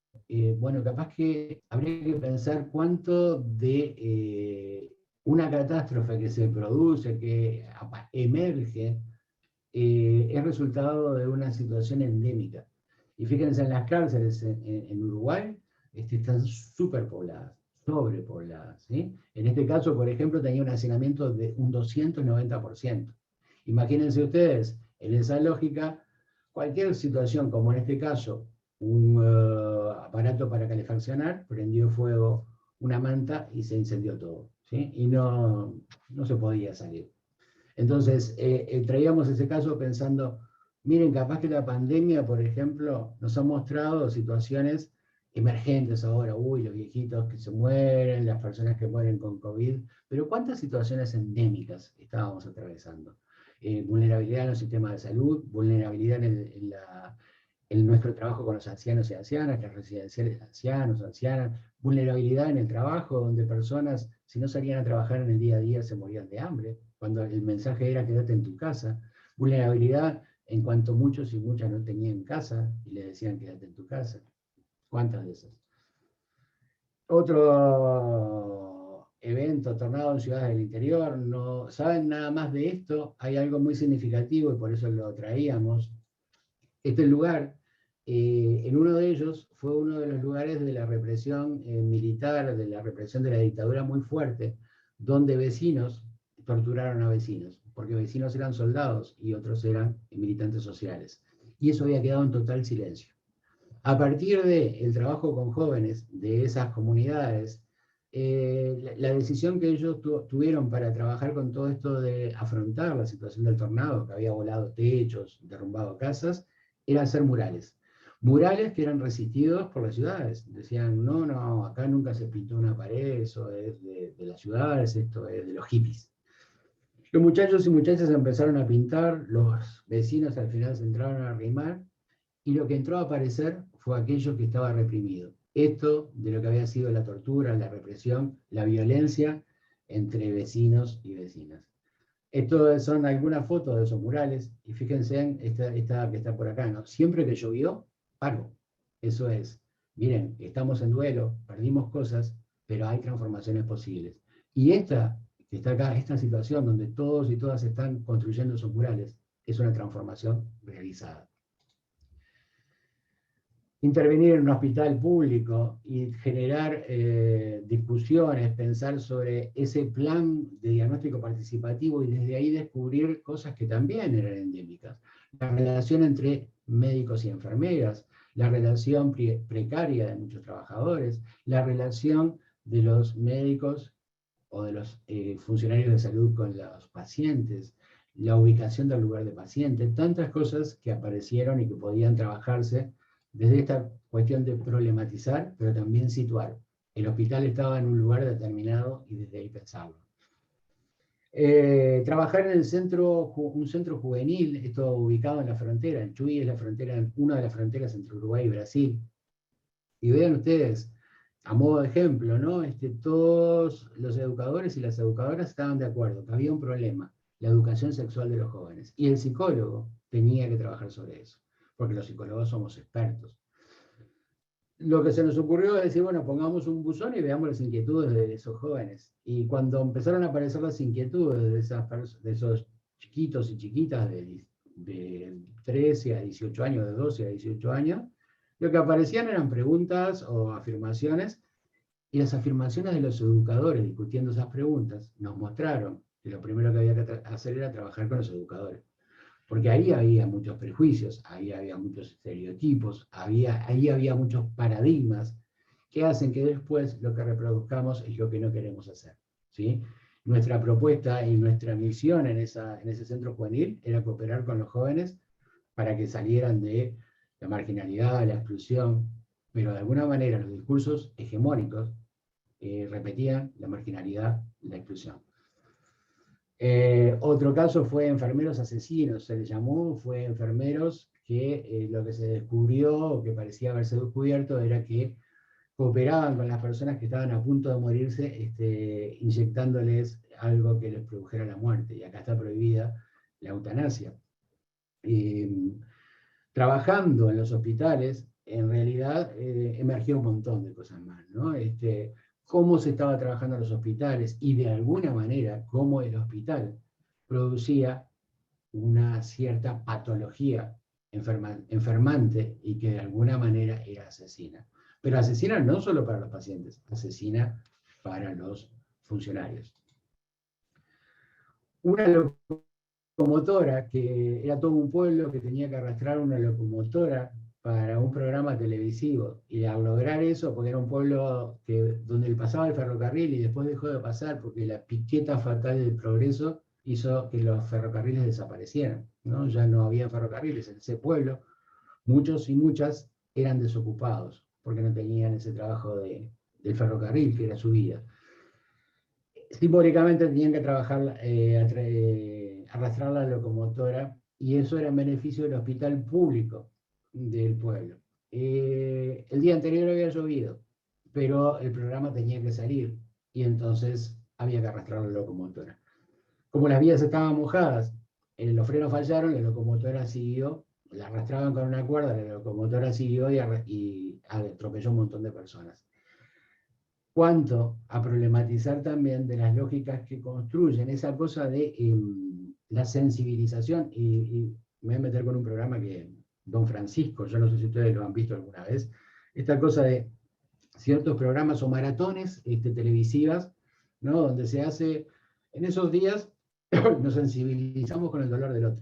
bueno, capaz que habría que pensar cuánto de una catástrofe que se produce, que emerge, es resultado de una situación endémica. Y fíjense, en las cárceles en Uruguay están superpobladas, sobrepobladas, ¿sí? En este caso, por ejemplo, tenía un hacinamiento de un 290%. Imagínense ustedes, en esa lógica, cualquier situación, como en este caso, un aparato para calefaccionar, prendió fuego una manta y se incendió todo, ¿sí? Y no se podía salir. Entonces, traíamos ese caso pensando, miren, capaz que la pandemia, por ejemplo, nos ha mostrado situaciones emergentes ahora, los viejitos que se mueren, las personas que mueren con COVID, pero ¿cuántas situaciones endémicas estábamos atravesando? Vulnerabilidad en los sistemas de salud, vulnerabilidad en nuestro trabajo con los ancianos y ancianas, las residenciales de ancianos, ancianas, vulnerabilidad en el trabajo, donde personas, si no salían a trabajar en el día a día, se morían de hambre, cuando el mensaje era quédate en tu casa, vulnerabilidad en cuanto muchos y muchas no tenían casa y le decían quédate en tu casa. ¿Cuántas de esas? Otro evento, tornado en ciudades del interior, no saben nada más de esto, hay algo muy significativo y por eso lo traíamos. Este lugar, en uno de ellos, fue uno de los lugares de la represión militar, de la represión de la dictadura muy fuerte, donde vecinos torturaron a vecinos, porque vecinos eran soldados y otros eran militantes sociales. y eso había quedado en total silencio. A partir del trabajo con jóvenes de esas comunidades, la decisión que ellos tuvieron para trabajar con todo esto de afrontar la situación del tornado, que había volado techos, derrumbado casas, era hacer murales. Murales que eran resistidos por las ciudades. Decían, no, acá nunca se pintó una pared, eso es de las ciudades, esto es de los hippies. Los muchachos y muchachas empezaron a pintar, los vecinos al final se entraron a arrimar, y lo que entró a aparecer fue aquello que estaba reprimido. Esto de lo que había sido la tortura, la represión, la violencia entre vecinos y vecinas. Esto son algunas fotos de esos murales, y fíjense en esta que está por acá, ¿no? Siempre que llovió, paro. Eso es, miren, estamos en duelo, perdimos cosas, pero hay transformaciones posibles. Y esta que está acá, esta situación donde todos y todas están construyendo esos murales, es una transformación realizada. Intervenir en un hospital público y generar discusiones, pensar sobre ese plan de diagnóstico participativo y desde ahí descubrir cosas que también eran endémicas. La relación entre médicos y enfermeras, la relación precaria de muchos trabajadores, la relación de los médicos o de los funcionarios de salud con los pacientes, la ubicación del lugar de paciente, tantas cosas que aparecieron y que podían trabajarse desde esta cuestión de problematizar, pero también situar. El hospital estaba en un lugar determinado y desde ahí pensarlo. Trabajar en un centro juvenil, esto ubicado en la frontera, en Chuy es la frontera, una de las fronteras entre Uruguay y Brasil. Y vean ustedes, a modo de ejemplo, ¿no? Todos los educadores y las educadoras estaban de acuerdo que había un problema, la educación sexual de los jóvenes. Y el psicólogo tenía que trabajar sobre eso, porque los psicólogos somos expertos. Lo que se nos ocurrió es decir, bueno, pongamos un buzón y veamos las inquietudes de esos jóvenes. Y cuando empezaron a aparecer las inquietudes de esos chiquitos y chiquitas de 13 a 18 años, de 12 a 18 años, lo que aparecían eran preguntas o afirmaciones, y las afirmaciones de los educadores discutiendo esas preguntas nos mostraron que lo primero que había que hacer era trabajar con los educadores. Porque ahí había muchos prejuicios, ahí había muchos estereotipos, ahí había muchos paradigmas que hacen que después lo que reproduzcamos es lo que no queremos hacer, ¿sí? Nuestra propuesta y nuestra misión en ese centro juvenil era cooperar con los jóvenes para que salieran de la marginalidad, la exclusión, pero de alguna manera los discursos hegemónicos repetían la marginalidad y la exclusión. Otro caso fue enfermeros asesinos, se les llamó, fue enfermeros que lo que se descubrió, o que parecía haberse descubierto, era que cooperaban con las personas que estaban a punto de morirse, inyectándoles algo que les produjera la muerte, y acá está prohibida la eutanasia. Trabajando en los hospitales, en realidad emergió un montón de cosas más, ¿no? Cómo se estaba trabajando en los hospitales y de alguna manera cómo el hospital producía una cierta patología enfermante y que de alguna manera era asesina. Pero asesina no solo para los pacientes, asesina para los funcionarios. Una locomotora, que era todo un pueblo que tenía que arrastrar una locomotora para un programa televisivo, y al lograr eso, porque era un pueblo donde pasaba el ferrocarril y después dejó de pasar porque la piqueta fatal del progreso hizo que los ferrocarriles desaparecieran, ¿no? Ya no había ferrocarriles en ese pueblo, muchos y muchas eran desocupados porque no tenían ese trabajo del ferrocarril, que era su vida. Simbólicamente tenían que trabajar, arrastrar la locomotora, y eso era en beneficio del hospital público del pueblo. El día anterior había llovido, pero el programa tenía que salir, y entonces había que arrastrar la locomotora. Como las vías estaban mojadas, los frenos fallaron, la locomotora siguió, la arrastraban con una cuerda, la locomotora siguió y atropelló un montón de personas. Cuanto a problematizar también de las lógicas que construyen esa cosa de la sensibilización, y me voy a meter con un programa que Don Francisco, yo no sé si ustedes lo han visto alguna vez, esta cosa de ciertos programas o maratones televisivas, ¿no? Donde se hace, en esos días nos sensibilizamos con el dolor del otro.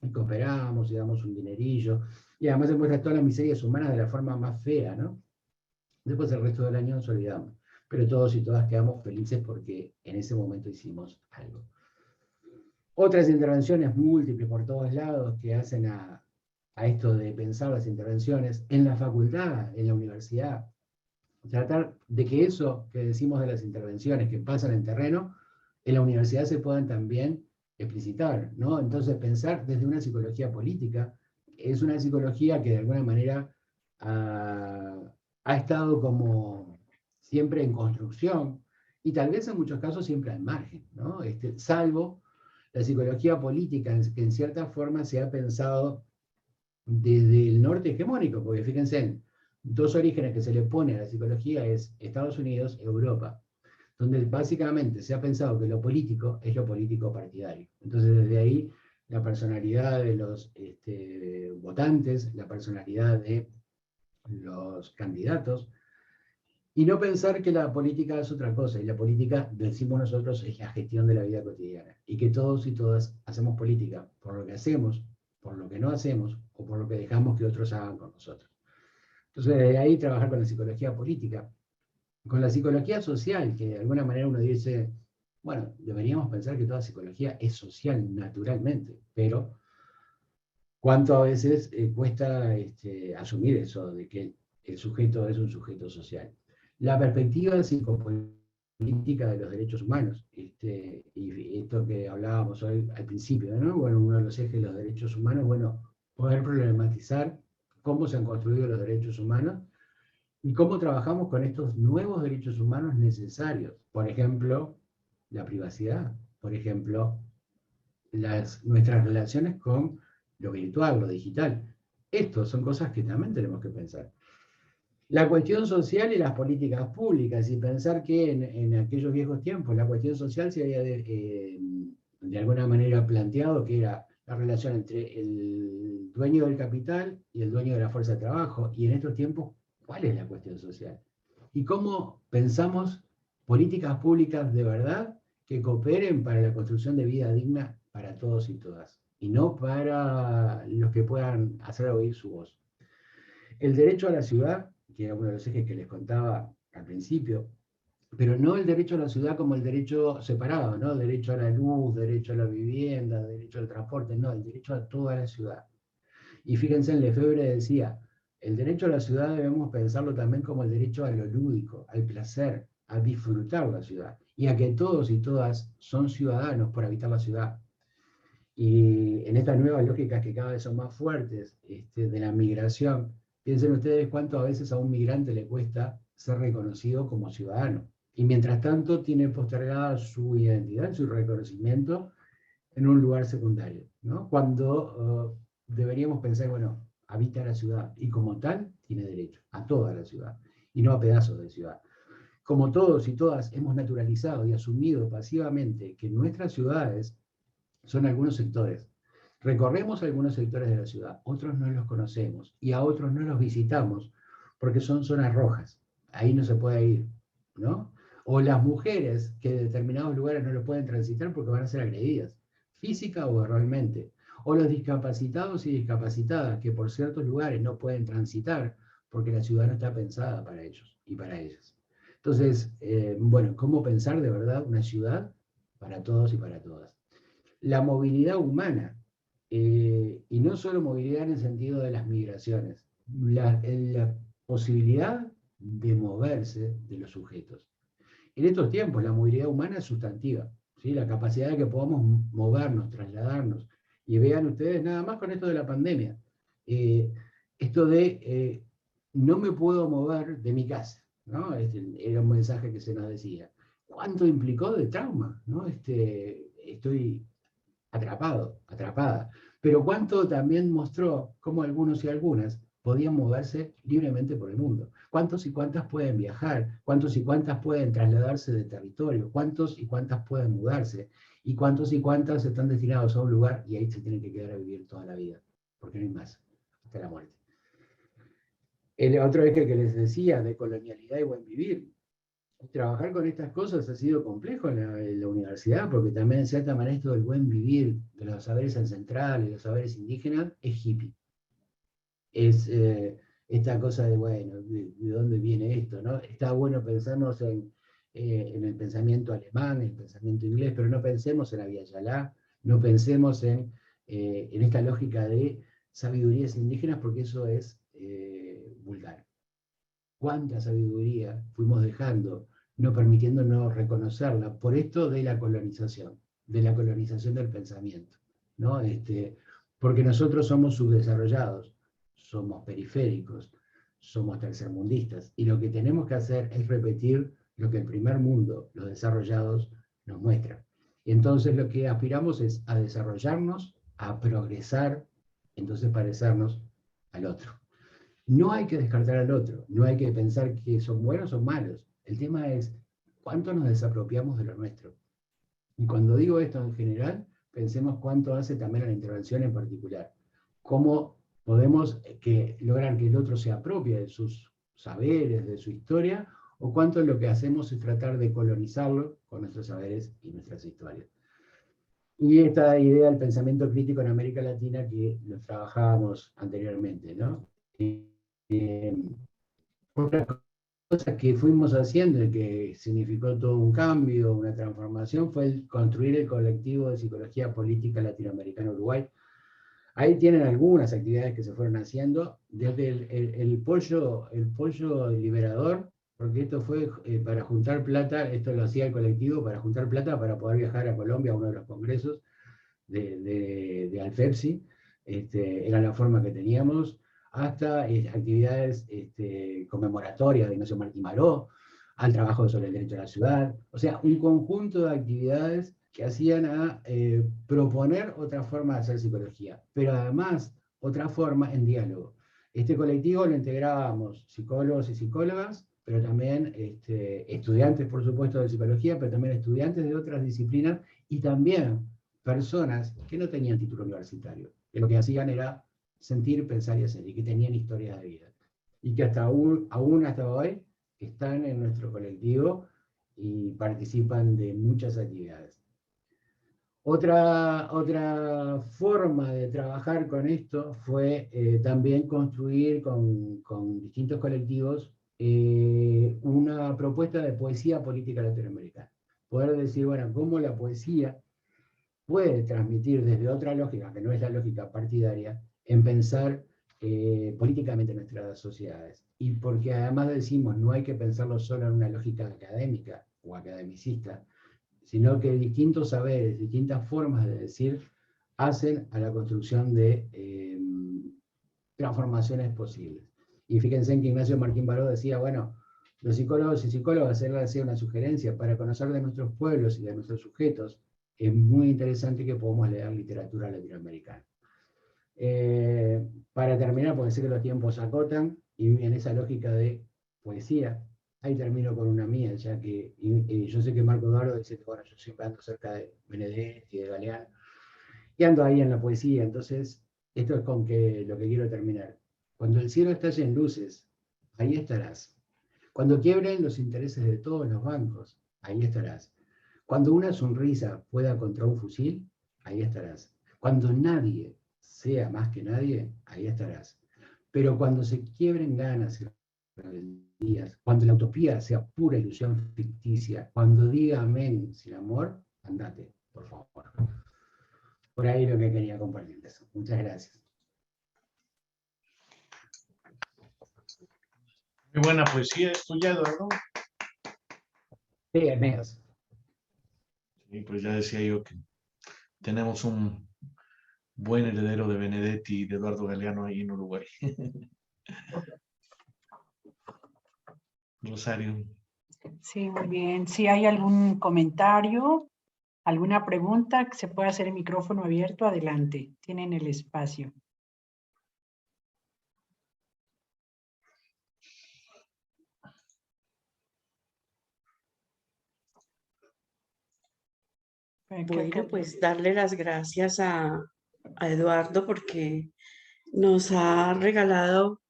y cooperamos, y damos un dinerillo, y además se muestra todas las miserias humanas de la forma más fea, ¿no? Después el resto del año nos olvidamos, pero todos y todas quedamos felices porque en ese momento hicimos algo. Otras intervenciones múltiples por todos lados que hacen a esto de pensar las intervenciones en la facultad, en la universidad, tratar de que eso que decimos de las intervenciones que pasan en terreno, en la universidad se puedan también explicitar, ¿no? Entonces pensar desde una psicología política, es una psicología que de alguna manera ha estado como siempre en construcción, y tal vez en muchos casos siempre al margen, ¿no? Salvo la psicología política, que en cierta forma se ha pensado desde el norte hegemónico, porque fíjense, en dos orígenes que se le pone a la psicología es Estados Unidos y Europa, donde básicamente se ha pensado que lo político es lo político partidario. Entonces desde ahí la personalidad de los votantes, la personalidad de los candidatos, y no pensar que la política es otra cosa, y la política, decimos nosotros, es la gestión de la vida cotidiana, y que todos y todas hacemos política por lo que hacemos, por lo que no hacemos, o por lo que dejamos que otros hagan con nosotros. Entonces, de ahí trabajar con la psicología política, con la psicología social, que de alguna manera uno dice, bueno, deberíamos pensar que toda psicología es social naturalmente, pero ¿cuánto a veces cuesta asumir eso de que el sujeto es un sujeto social? La perspectiva psicopolítica de los derechos humanos, y esto que hablábamos hoy al principio, ¿no? Bueno, uno de los ejes de los derechos humanos, bueno, poder problematizar cómo se han construido los derechos humanos y cómo trabajamos con estos nuevos derechos humanos necesarios. Por ejemplo, la privacidad, por ejemplo, nuestras relaciones con lo virtual, lo digital. Estos son cosas que también tenemos que pensar. La cuestión social y las políticas públicas, y pensar que en aquellos viejos tiempos la cuestión social se había de alguna manera planteado que era la relación entre el dueño del capital y el dueño de la fuerza de trabajo, y en estos tiempos, ¿cuál es la cuestión social? Y cómo pensamos políticas públicas de verdad que cooperen para la construcción de vida digna para todos y todas, y no para los que puedan hacer oír su voz. El derecho a la ciudad, que era uno de los ejes que les contaba al principio, pero no el derecho a la ciudad como el derecho separado, ¿no? El derecho a la luz, derecho a la vivienda, derecho al transporte, no, el derecho a toda la ciudad. Y fíjense, en Lefebvre decía, el derecho a la ciudad debemos pensarlo también como el derecho a lo lúdico, al placer, a disfrutar la ciudad, y a que todos y todas son ciudadanos por habitar la ciudad. Y en estas nuevas lógicas que cada vez son más fuertes de la migración, piensen ustedes cuánto a veces a un migrante le cuesta ser reconocido como ciudadano. Y mientras tanto tiene postergada su identidad, su reconocimiento en un lugar secundario, ¿no? Cuando deberíamos pensar, bueno, habita la ciudad y como tal tiene derecho a toda la ciudad y no a pedazos de ciudad. Como todos y todas hemos naturalizado y asumido pasivamente que nuestras ciudades son algunos sectores. Recorremos algunos sectores de la ciudad, otros no los conocemos y a otros no los visitamos porque son zonas rojas. Ahí no se puede ir, ¿no? O las mujeres que en determinados lugares no lo pueden transitar porque van a ser agredidas, física o verbalmente. O los discapacitados y discapacitadas que por ciertos lugares no pueden transitar porque la ciudad no está pensada para ellos y para ellas. Entonces, bueno, ¿cómo pensar de verdad una ciudad para todos y para todas? La movilidad humana, y no solo movilidad en el sentido de las migraciones, la posibilidad de moverse de los sujetos. En estos tiempos la movilidad humana es sustantiva, ¿sí? La capacidad de que podamos movernos, trasladarnos, y vean ustedes nada más con esto de la pandemia, esto de no me puedo mover de mi casa, ¿no? Era un mensaje que se nos decía. ¿Cuánto implicó de trauma? ¿No? Estoy atrapado, atrapada. Pero cuánto también mostró cómo algunos y algunas podían moverse libremente por el mundo. ¿Cuántos y cuántas pueden viajar? ¿Cuántos y cuántas pueden trasladarse de territorio? ¿Cuántos y cuántas pueden mudarse? ¿Y cuántos y cuántas están destinados a un lugar y ahí se tienen que quedar a vivir toda la vida? Porque no hay más, hasta la muerte. El otro eje que les decía, de colonialidad y buen vivir, Trabajar con estas cosas ha sido complejo en la universidad, porque también en cierta manera esto del buen vivir de los saberes ancestrales, los saberes indígenas, es hippie. Es esta cosa de, bueno, ¿de dónde viene esto? ¿No? Está bueno pensarnos en el pensamiento alemán, en el pensamiento inglés, pero no pensemos en Abya Yalá, no pensemos en esta lógica de sabidurías indígenas, porque eso es vulgar. ¿Cuánta sabiduría fuimos dejando, no permitiéndonos reconocerla, por esto de la colonización del pensamiento, ¿no? Porque nosotros somos subdesarrollados, somos periféricos, somos tercermundistas, y lo que tenemos que hacer es repetir lo que el primer mundo, los desarrollados, nos muestran. Y entonces lo que aspiramos es a desarrollarnos, a progresar, entonces parecernos al otro. No hay que descartar al otro, no hay que pensar que son buenos o malos. El tema es cuánto nos desapropiamos de lo nuestro. Y cuando digo esto en general, pensemos cuánto hace también a la intervención en particular. Cómo podemos lograr que el otro se apropie de sus saberes, de su historia, o cuánto lo que hacemos es tratar de colonizarlo con nuestros saberes y nuestras historias. Y esta idea del pensamiento crítico en América Latina que lo trabajábamos anteriormente, ¿no? Otra cosa que fuimos haciendo y que significó todo un cambio, una transformación, fue construir el colectivo de psicología política latinoamericana Uruguay. Ahí tienen algunas actividades que se fueron haciendo, desde el pollo liberador, porque esto fue para juntar plata, esto lo hacía el colectivo para juntar plata para poder viajar a Colombia a uno de los congresos de Alfepsi, era la forma que teníamos, hasta actividades conmemoratorias de Ignacio Martí Maró, al trabajo sobre el derecho a la ciudad, o sea, un conjunto de actividades que hacían a proponer otra forma de hacer psicología, pero además otra forma en diálogo. Este colectivo lo integrábamos psicólogos y psicólogas, pero también estudiantes, por supuesto, de psicología, pero también estudiantes de otras disciplinas, y también personas que no tenían título universitario, que lo que hacían era sentir, pensar y hacer, y que tenían historias de vida. Y que aún hasta hoy están en nuestro colectivo y participan de muchas actividades. Otra forma de trabajar con esto fue también construir con distintos colectivos una propuesta de poesía política latinoamericana. Poder decir, bueno, cómo la poesía puede transmitir desde otra lógica, que no es la lógica partidaria, en pensar políticamente nuestras sociedades. Y porque además decimos, no hay que pensarlo solo en una lógica académica o academicista, sino que distintos saberes, distintas formas de decir, hacen a la construcción de transformaciones posibles. Y fíjense en que Ignacio Martín Baró decía, bueno, los psicólogos y psicólogas, él hacía una sugerencia, para conocer de nuestros pueblos y de nuestros sujetos, es muy interesante que podamos leer literatura latinoamericana. Para terminar, porque sé que los tiempos acotan, y en esa lógica de poesía, ahí termino con una mía, ya que yo sé que Marco Eduardo dice que bueno, yo siempre ando cerca de Benedetti y de Galeano, y ando ahí en la poesía, entonces esto es con lo que quiero terminar. Cuando el cielo estalle en luces, ahí estarás. Cuando quiebren los intereses de todos los bancos, ahí estarás. Cuando una sonrisa pueda contra un fusil, ahí estarás. Cuando nadie sea más que nadie, ahí estarás. Pero cuando se quiebren ganas y rebeldías, cuando la utopía sea pura ilusión ficticia, cuando diga amén sin amor, andate, por favor. Por ahí lo que quería compartirles. Muchas gracias. Muy buena poesía, ¿es tuya, Eduardo? Sí, amigos. Sí, pues ya decía yo que tenemos un buen heredero de Benedetti y de Eduardo Galeano ahí en Uruguay. Rosario. Sí, muy bien. Si hay algún comentario, alguna pregunta, que se puede hacer el micrófono abierto, adelante. Tienen el espacio. Bueno, pues darle las gracias a Eduardo porque nos ha regalado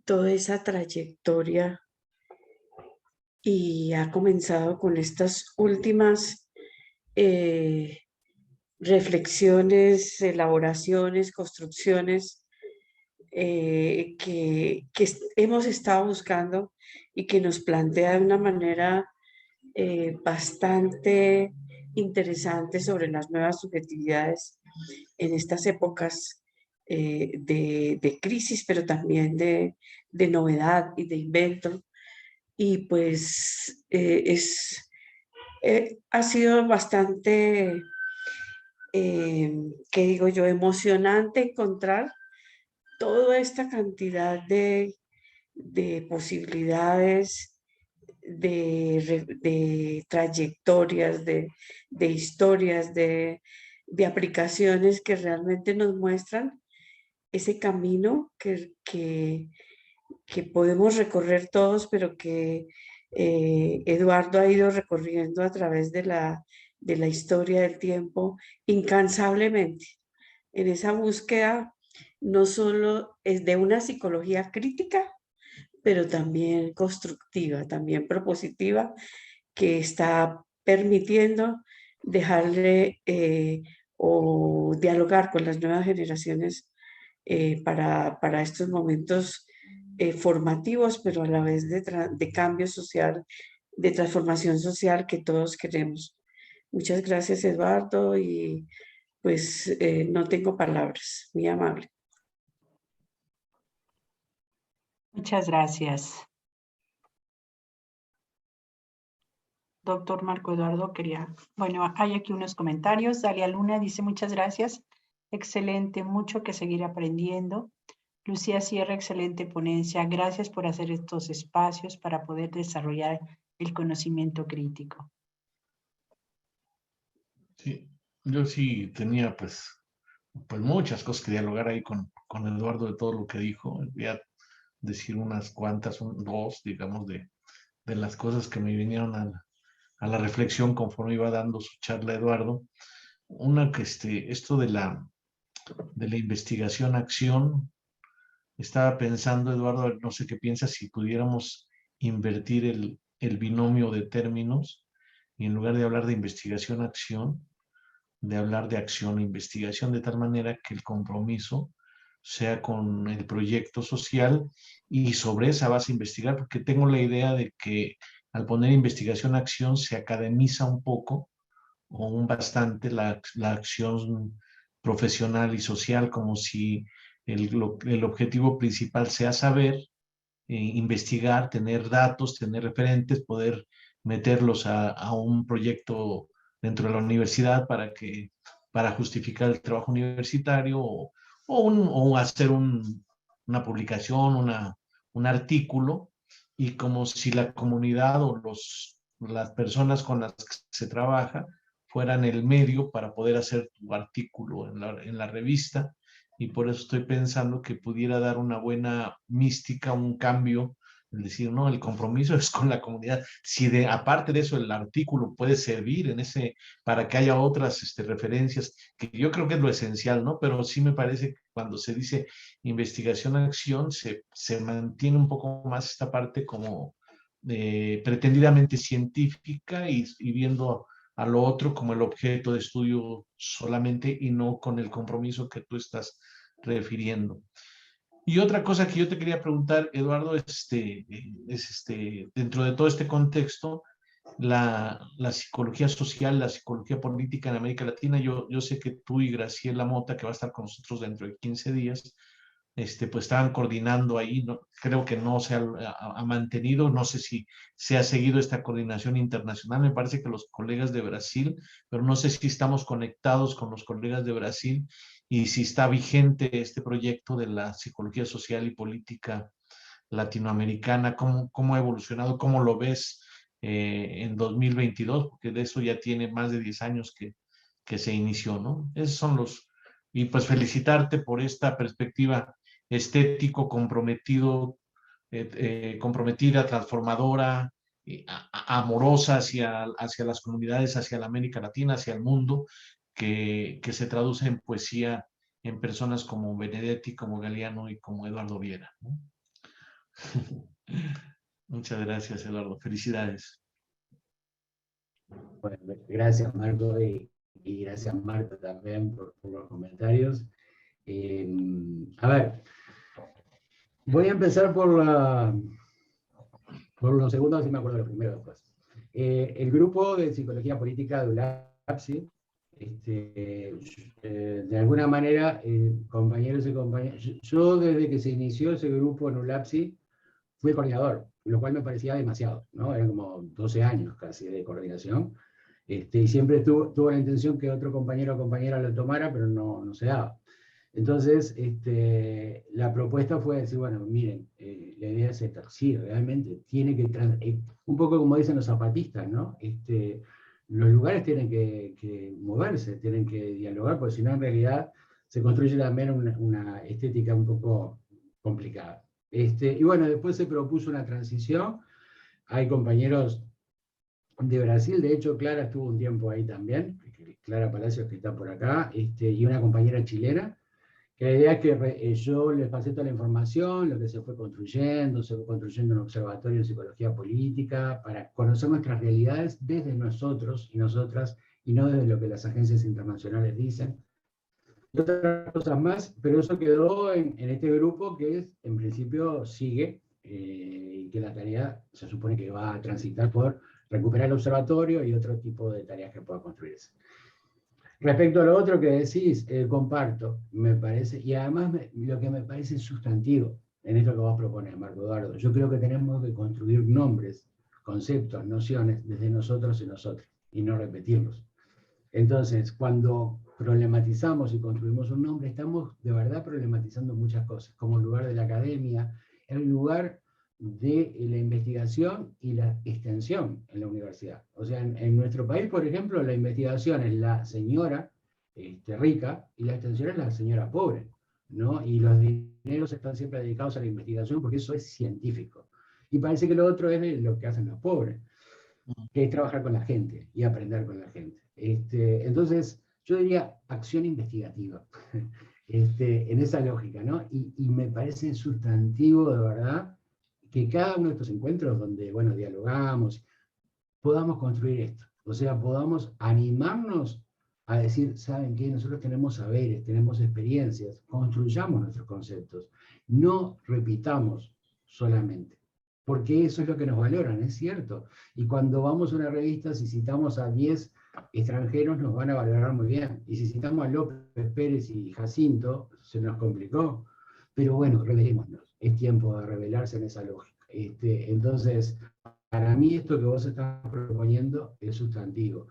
toda esa trayectoria y ha comenzado con estas últimas reflexiones, elaboraciones, construcciones que hemos estado buscando y que nos plantea de una manera bastante interesante sobre las nuevas subjetividades en estas épocas de crisis, pero también de novedad y de invento. Y pues ha sido bastante, ¿qué digo yo?, emocionante encontrar toda esta cantidad de posibilidades, de trayectorias, de historias, de aplicaciones que realmente nos muestran ese camino que podemos recorrer todos, pero que Eduardo ha ido recorriendo a través de la historia del tiempo incansablemente, en esa búsqueda no solo es de una psicología crítica, pero también constructiva, también propositiva, que está permitiendo dejarle o dialogar con las nuevas generaciones para estos momentos formativos, pero a la vez de cambio social, de transformación social que todos queremos. Muchas gracias, Eduardo, y pues no tengo palabras. Muy amable. Muchas gracias. Doctor Marco Eduardo quería, bueno, hay aquí unos comentarios. Dalia Luna dice muchas gracias. Excelente, mucho que seguir aprendiendo. Lucía Sierra, excelente ponencia. Gracias por hacer estos espacios para poder desarrollar el conocimiento crítico. Sí, yo sí tenía pues muchas cosas que dialogar ahí con Eduardo de todo lo que dijo. Voy a decir unas cuantas, dos, digamos, de las cosas que me vinieron a la reflexión conforme iba dando su charla Eduardo. Una que esto de la investigación-acción, estaba pensando, Eduardo, no sé qué piensas, si pudiéramos invertir el binomio de términos y en lugar de hablar de investigación-acción, de hablar de acción e investigación, de tal manera que el compromiso sea con el proyecto social y sobre esa base investigar, porque tengo la idea de que al poner investigación-acción se academiza un poco o un bastante la acción profesional y social, como si el objetivo principal sea saber, investigar, tener datos, tener referentes, poder meterlos a un proyecto dentro de la universidad para justificar el trabajo universitario o hacer una publicación, un artículo, y como si la comunidad o las personas con las que se trabaja fueran el medio para poder hacer tu artículo en la revista, y por eso estoy pensando que pudiera dar una buena mística, un cambio, es decir, no, el compromiso es con la comunidad. Si aparte de eso el artículo puede servir para que haya otras referencias, que yo creo que es lo esencial, ¿no? Pero sí me parece que cuando se dice investigación-acción, se mantiene un poco más esta parte como pretendidamente científica y viendo a lo otro como el objeto de estudio solamente y no con el compromiso que tú estás refiriendo. Y otra cosa que yo te quería preguntar, Eduardo, dentro de todo este contexto, la psicología social, la psicología política en América Latina, yo sé que tú y Graciela Mota, que va a estar con nosotros dentro de 15 días, pues estaban coordinando ahí, ¿no? Creo que no se ha mantenido, no sé si se ha seguido esta coordinación internacional, me parece que los colegas de Brasil, pero no sé si estamos conectados con los colegas de Brasil y si está vigente este proyecto de la psicología social y política latinoamericana, cómo ha evolucionado, cómo lo ves en 2022, porque de eso ya tiene más de 10 años que se inició, ¿no? Esos son y pues felicitarte por esta perspectiva estético, comprometida, transformadora, amorosa hacia las comunidades, hacia la América Latina, hacia el mundo, que se traduce en poesía en personas como Benedetti, como Galeano y como Eduardo Viera, ¿no? Muchas gracias, Eduardo. Felicidades. Bueno, gracias, Marco, y gracias, Marta, también por los comentarios. A ver, voy a empezar por lo segundo, así me acuerdo lo primero después. El grupo de psicología política de ULAPSI, de alguna manera, compañeros y compañeras, yo desde que se inició ese grupo en ULAPSI, fui coordinador, lo cual me parecía demasiado, ¿no? Eran como 12 años casi de coordinación, y siempre tuvo la intención que otro compañero o compañera lo tomara, pero no se daba. Entonces, la propuesta fue decir, bueno, miren, la idea es esta, sí, realmente tiene que, un poco como dicen los zapatistas, ¿no? Los lugares tienen que moverse, tienen que dialogar, porque si no, en realidad, se construye también una estética un poco complicada. Y bueno, después se propuso una transición, hay compañeros de Brasil, de hecho, Clara estuvo un tiempo ahí también, Clara Palacios, que está por acá, y una compañera chilena, que la idea es que yo les pasé toda la información, lo que se fue construyendo un observatorio de psicología política, para conocer nuestras realidades desde nosotros y nosotras, y no desde lo que las agencias internacionales dicen. Y otras cosas más, pero eso quedó en este grupo que en principio sigue, y que la tarea se supone que va a transitar por recuperar el observatorio y otro tipo de tareas que pueda construirse. Respecto a lo otro que decís, comparto, me parece, y además lo que me parece sustantivo en esto que vos propones, Marco Eduardo, yo creo que tenemos que construir nombres, conceptos, nociones desde nosotros y nosotros, y no repetirlos. Entonces, cuando problematizamos y construimos un nombre, estamos de verdad problematizando muchas cosas, como el lugar de la academia, el lugar de la investigación y la extensión en la universidad. O sea, en nuestro país, por ejemplo, la investigación es la señora rica y la extensión es la señora pobre, ¿no? Y los dineros están siempre dedicados a la investigación porque eso es científico. Y parece que lo otro es lo que hacen los pobres, que es trabajar con la gente y aprender con la gente. Entonces, yo diría acción investigativa, en esa lógica, ¿no? Y me parece sustantivo, de verdad, que cada uno de estos encuentros donde, bueno, dialogamos, podamos construir esto. O sea, podamos animarnos a decir, ¿saben qué? Nosotros tenemos saberes, tenemos experiencias, construyamos nuestros conceptos. No repitamos solamente, porque eso es lo que nos valoran, es cierto. Y cuando vamos a una revista, si citamos a 10 extranjeros, nos van a valorar muy bien. Y si citamos a López, Pérez y Jacinto, se nos complicó. Pero bueno, revelémonos. Es tiempo de revelarse en esa lógica. Entonces, para mí esto que vos estás proponiendo es sustantivo.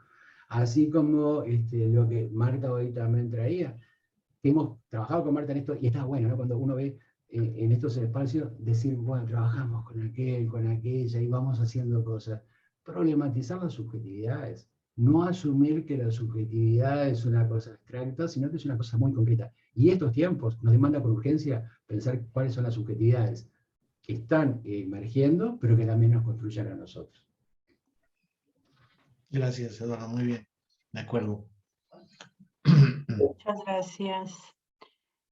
Así como lo que Marta hoy también traía, que hemos trabajado con Marta en esto, y está bueno, ¿no? Cuando uno ve en estos espacios, decir, bueno, trabajamos con aquel, con aquella, y vamos haciendo cosas. Problematizar las subjetividades. No asumir que la subjetividad es una cosa abstracta, sino que es una cosa muy concreta. Y estos tiempos nos demanda con urgencia pensar cuáles son las subjetividades que están emergiendo, pero que también nos construyan a nosotros. Gracias, Eduardo. Muy bien. De acuerdo. Muchas gracias.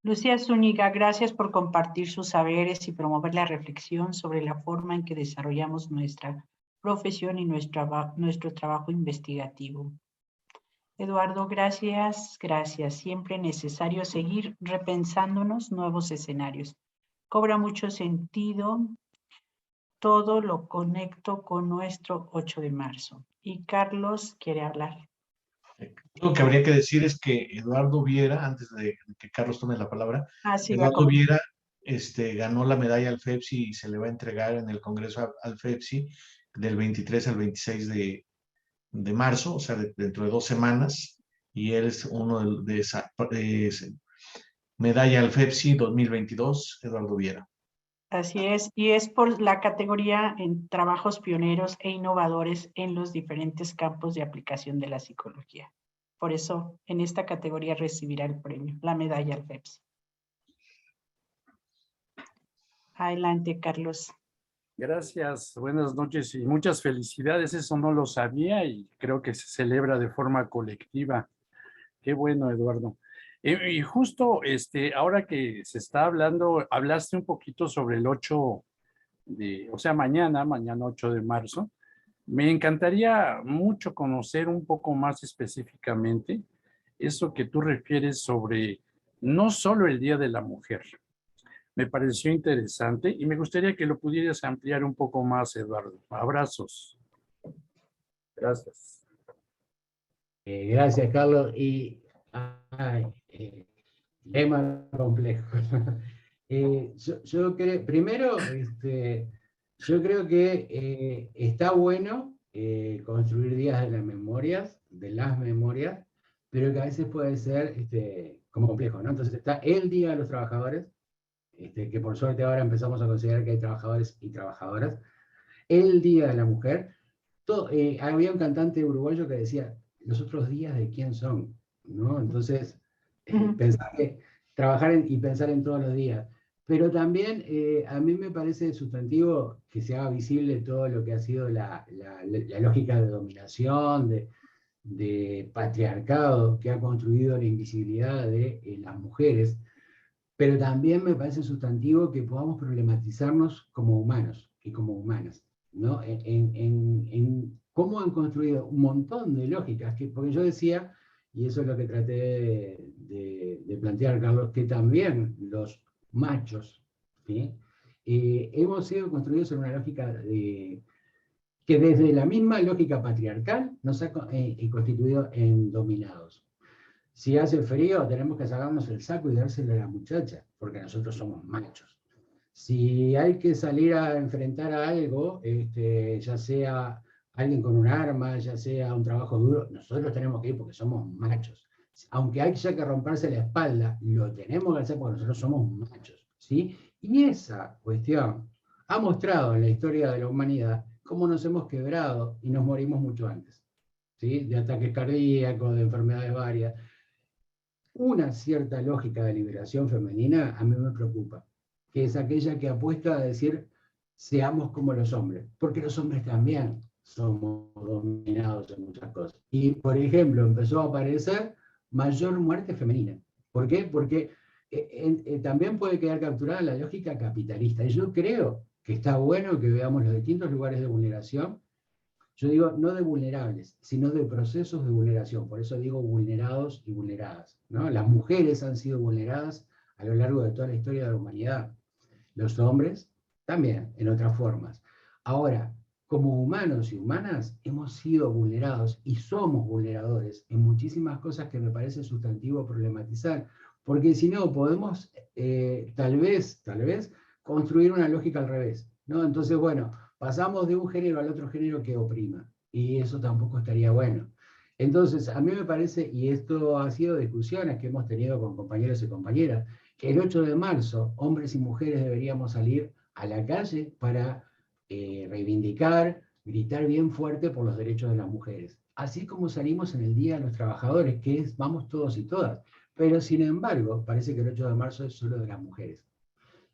Lucía Zúñiga, gracias por compartir sus saberes y promover la reflexión sobre la forma en que desarrollamos nuestra profesión y nuestro trabajo investigativo. Eduardo, gracias, gracias. Siempre necesario seguir repensándonos nuevos escenarios. Cobra mucho sentido. Todo lo conecto con nuestro 8 de marzo. Y Carlos quiere hablar. Lo que habría que decir es que Eduardo Viera, antes de que Carlos tome la palabra, Sí, Eduardo Viera ganó la medalla al FEPSI y se le va a entregar en el Congreso al FEPSI del 23 al 26 de marzo, o sea, dentro de 2 semanas, y él es uno de esa medalla al FEPSI 2022, Eduardo Viera. Así es, y es por la categoría en trabajos pioneros e innovadores en los diferentes campos de aplicación de la psicología. Por eso, en esta categoría recibirá el premio, la medalla al FEPSI. Adelante, Carlos. Gracias, buenas noches y muchas felicidades. Eso no lo sabía y creo que se celebra de forma colectiva. Qué bueno, Eduardo. Y justo ahora que se está hablando, hablaste un poquito sobre el 8 o sea, mañana 8 de marzo. Me encantaría mucho conocer un poco más específicamente eso que tú refieres sobre no solo el Día de la Mujer. Me pareció interesante y me gustaría que lo pudieras ampliar un poco más, Eduardo. Abrazos. Gracias. Gracias, Carlos. Y tema complejo. Yo creo, primero, yo creo que está bueno construir días de las memorias, pero que a veces puede ser como complejo, ¿no? Entonces está el Día de los Trabajadores, que por suerte ahora empezamos a considerar que hay trabajadores y trabajadoras, el Día de la Mujer. Había un cantante uruguayo que decía, los otros días de quién son, ¿no? Entonces, trabajar y pensar en todos los días. Pero también a mí me parece sustantivo que se haga visible todo lo que ha sido la lógica de dominación, de patriarcado que ha construido la invisibilidad de las mujeres, pero también me parece sustantivo que podamos problematizarnos como humanos y como humanas, ¿no? En cómo han construido un montón de lógicas, porque yo decía, y eso es lo que traté de plantear, Carlos, que también los machos, ¿sí? Hemos sido construidos en una lógica que desde la misma lógica patriarcal nos ha constituido en dominados. Si hace frío, tenemos que sacarnos el saco y dárselo a la muchacha, porque nosotros somos machos. Si hay que salir a enfrentar a algo, ya sea alguien con un arma, ya sea un trabajo duro, nosotros tenemos que ir porque somos machos. Aunque haya que romperse la espalda, lo tenemos que hacer porque nosotros somos machos, ¿sí? Y esa cuestión ha mostrado en la historia de la humanidad cómo nos hemos quebrado y nos morimos mucho antes, ¿sí? De ataques cardíacos, de enfermedades varias. Una cierta lógica de liberación femenina a mí me preocupa, que es aquella que apuesta a decir, seamos como los hombres, porque los hombres también somos dominados en muchas cosas. Y, por ejemplo, empezó a aparecer mayor muerte femenina. ¿Por qué? Porque también puede quedar capturada la lógica capitalista. Y yo creo que está bueno que veamos los distintos lugares de vulneración. Yo digo, no de vulnerables, sino de procesos de vulneración. Por eso digo vulnerados y vulneradas, ¿no? Las mujeres han sido vulneradas a lo largo de toda la historia de la humanidad. Los hombres también, en otras formas. Ahora, como humanos y humanas, hemos sido vulnerados y somos vulneradores en muchísimas cosas que me parece sustantivo problematizar. Porque si no, podemos tal vez, construir una lógica al revés, ¿no? Entonces, bueno, pasamos de un género al otro género que oprima, y eso tampoco estaría bueno. Entonces, a mí me parece, y esto ha sido discusiones que hemos tenido con compañeros y compañeras, que el 8 de marzo, hombres y mujeres deberíamos salir a la calle para reivindicar, gritar bien fuerte por los derechos de las mujeres. Así como salimos en el Día de los Trabajadores, que es vamos todos y todas. Pero, sin embargo, parece que el 8 de marzo es solo de las mujeres.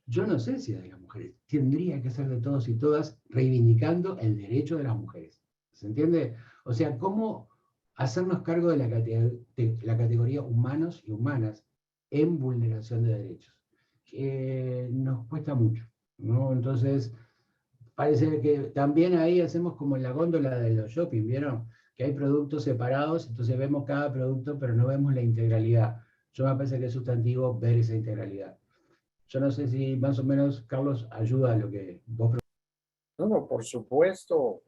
Yo no sé si es de las mujeres, tendría que ser de todos y todas reivindicando el derecho de las mujeres. ¿Se entiende? O sea, ¿cómo hacernos cargo de la categoría humanos y humanas en vulneración de derechos? Que nos cuesta mucho, ¿no? Entonces, parece que también ahí hacemos como en la góndola de los shopping, ¿vieron? Que hay productos separados, entonces vemos cada producto, pero no vemos la integralidad. Yo me parece que es sustantivo ver esa integralidad. Yo no sé si más o menos, Carlos, ayuda a lo que vos... No, por supuesto,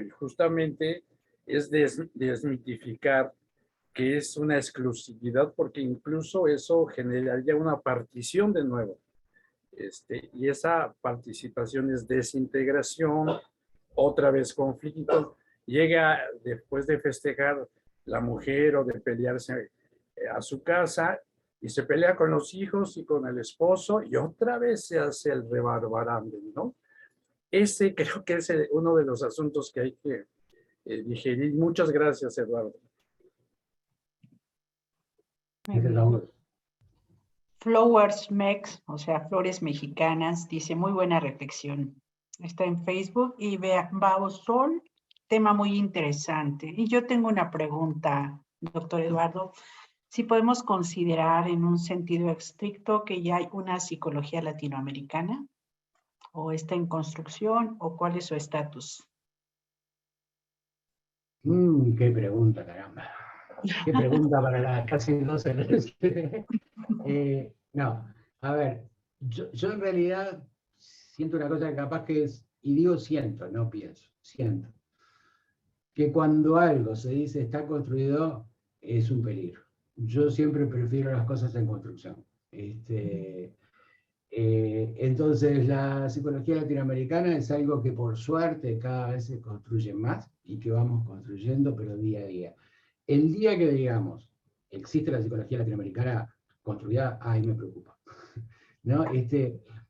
y justamente es desmitificar que es una exclusividad, porque incluso eso generaría una partición de nuevo. Y esa participación es desintegración, otra vez conflicto. Llega después de festejar la mujer o de pelearse a su casa y se pelea con los hijos y con el esposo y otra vez se hace el rebarbarante, ¿no? Ese creo que es uno de los asuntos que hay que digerir. Muchas gracias, Eduardo. Flowers Mex, o sea, Flores Mexicanas, dice, muy buena reflexión. Está en Facebook y Baosol, tema muy interesante. Y yo tengo una pregunta, doctor Eduardo. Si podemos considerar en un sentido estricto que ya hay una psicología latinoamericana ¿O está en construcción? ¿O cuál es su estatus? Qué pregunta, caramba. Qué pregunta para las casi 12 horas. No, a ver, yo en realidad siento una cosa que capaz que es, y digo siento, no pienso, siento, que cuando algo se dice está construido, es un peligro. Yo siempre prefiero las cosas en construcción. Entonces, la psicología latinoamericana es algo que por suerte cada vez se construye más y que vamos construyendo, pero día a día. El día que digamos, existe la psicología latinoamericana construida, ahí me preocupa. ¿No?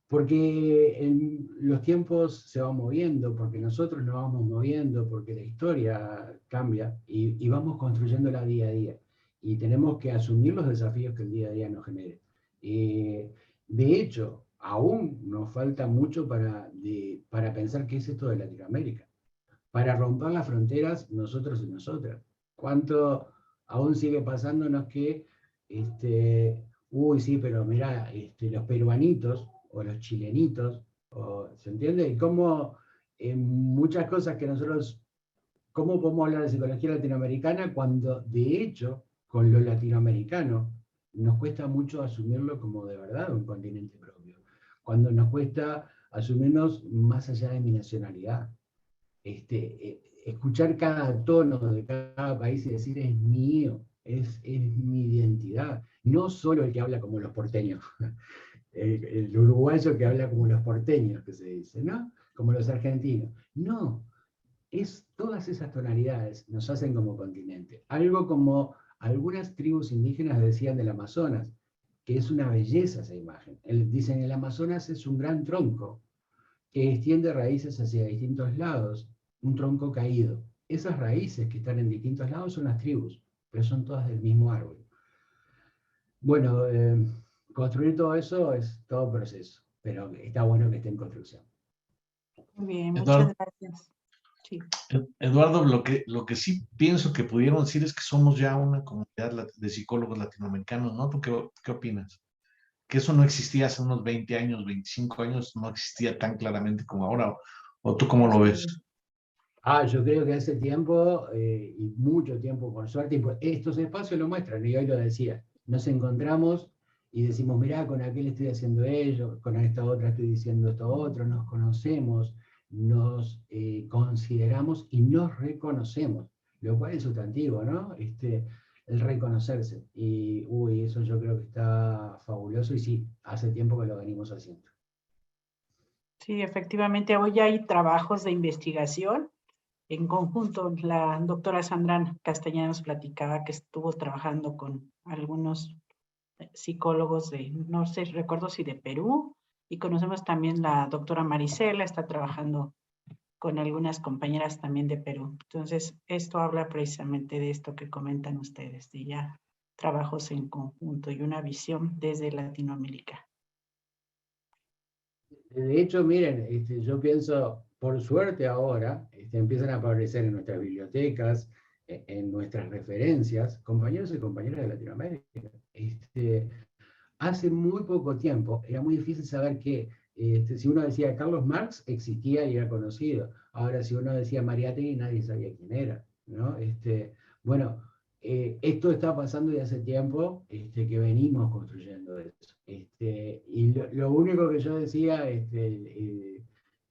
Porque los tiempos se van moviendo, porque nosotros nos vamos moviendo, porque la historia cambia y vamos construyéndola día a día. Y tenemos que asumir los desafíos que el día a día nos genere. De hecho, aún nos falta mucho para pensar qué es esto de Latinoamérica, para romper las fronteras nosotros y nosotras. ¿Cuánto aún sigue pasándonos que, uy, sí, pero mirá, los peruanitos o los chilenitos, ¿se entiende? Y cómo muchas cosas que nosotros, ¿cómo podemos hablar de psicología latinoamericana cuando de hecho con lo latinoamericano nos cuesta mucho asumirlo como de verdad un continente propio? Cuando nos cuesta asumirnos más allá de mi nacionalidad. Escuchar cada tono de cada país y decir es mío, es mi identidad. No solo el que habla como los porteños, el uruguayo que habla como los porteños, que se dice, ¿no? Como los argentinos. No, es todas esas tonalidades nos hacen como continente. Algo como algunas tribus indígenas decían del Amazonas, que es una belleza esa imagen. Dicen, el Amazonas es un gran tronco que extiende raíces hacia distintos lados, un tronco caído. Esas raíces que están en distintos lados son las tribus, pero son todas del mismo árbol. Bueno, construir todo eso es todo proceso, pero está bueno que esté en construcción. Muy bien, Eduardo, muchas gracias. Sí. Eduardo, lo que sí pienso que pudieron decir es que somos ya una comunidad de psicólogos latinoamericanos, ¿no? ¿Tú qué opinas? Que eso no existía hace unos 20 años, 25 años, no existía tan claramente como ahora. ¿O tú cómo lo ves? Yo creo que hace tiempo, y mucho tiempo por suerte, y estos espacios lo muestran, y hoy lo decía, nos encontramos y decimos, mirá, con aquel estoy haciendo ello, con esta otra estoy diciendo esto otro, nos conocemos, nos consideramos y nos reconocemos, lo cual es sustantivo, ¿no? El reconocerse, y eso yo creo que está fabuloso, y sí, hace tiempo que lo venimos haciendo. Sí, efectivamente, hoy hay trabajos de investigación. En conjunto, la doctora Sandra Castañeda nos platicaba que estuvo trabajando con algunos psicólogos de, no sé, recuerdo si de Perú, y conocemos también la doctora Marisela, está trabajando con algunas compañeras también de Perú. Entonces, esto habla precisamente de esto que comentan ustedes, de ya trabajos en conjunto y una visión desde Latinoamérica. De hecho, miren, yo pienso, por suerte ahora, empiezan a aparecer en nuestras bibliotecas, en nuestras referencias, compañeros y compañeras de Latinoamérica. Hace muy poco tiempo era muy difícil saber que, si uno decía Carlos Marx, existía y era conocido. Ahora, si uno decía Mariátegui, nadie sabía quién era, ¿no? Bueno, esto está pasando de hace tiempo, que venimos construyendo eso. Y lo único que yo decía, le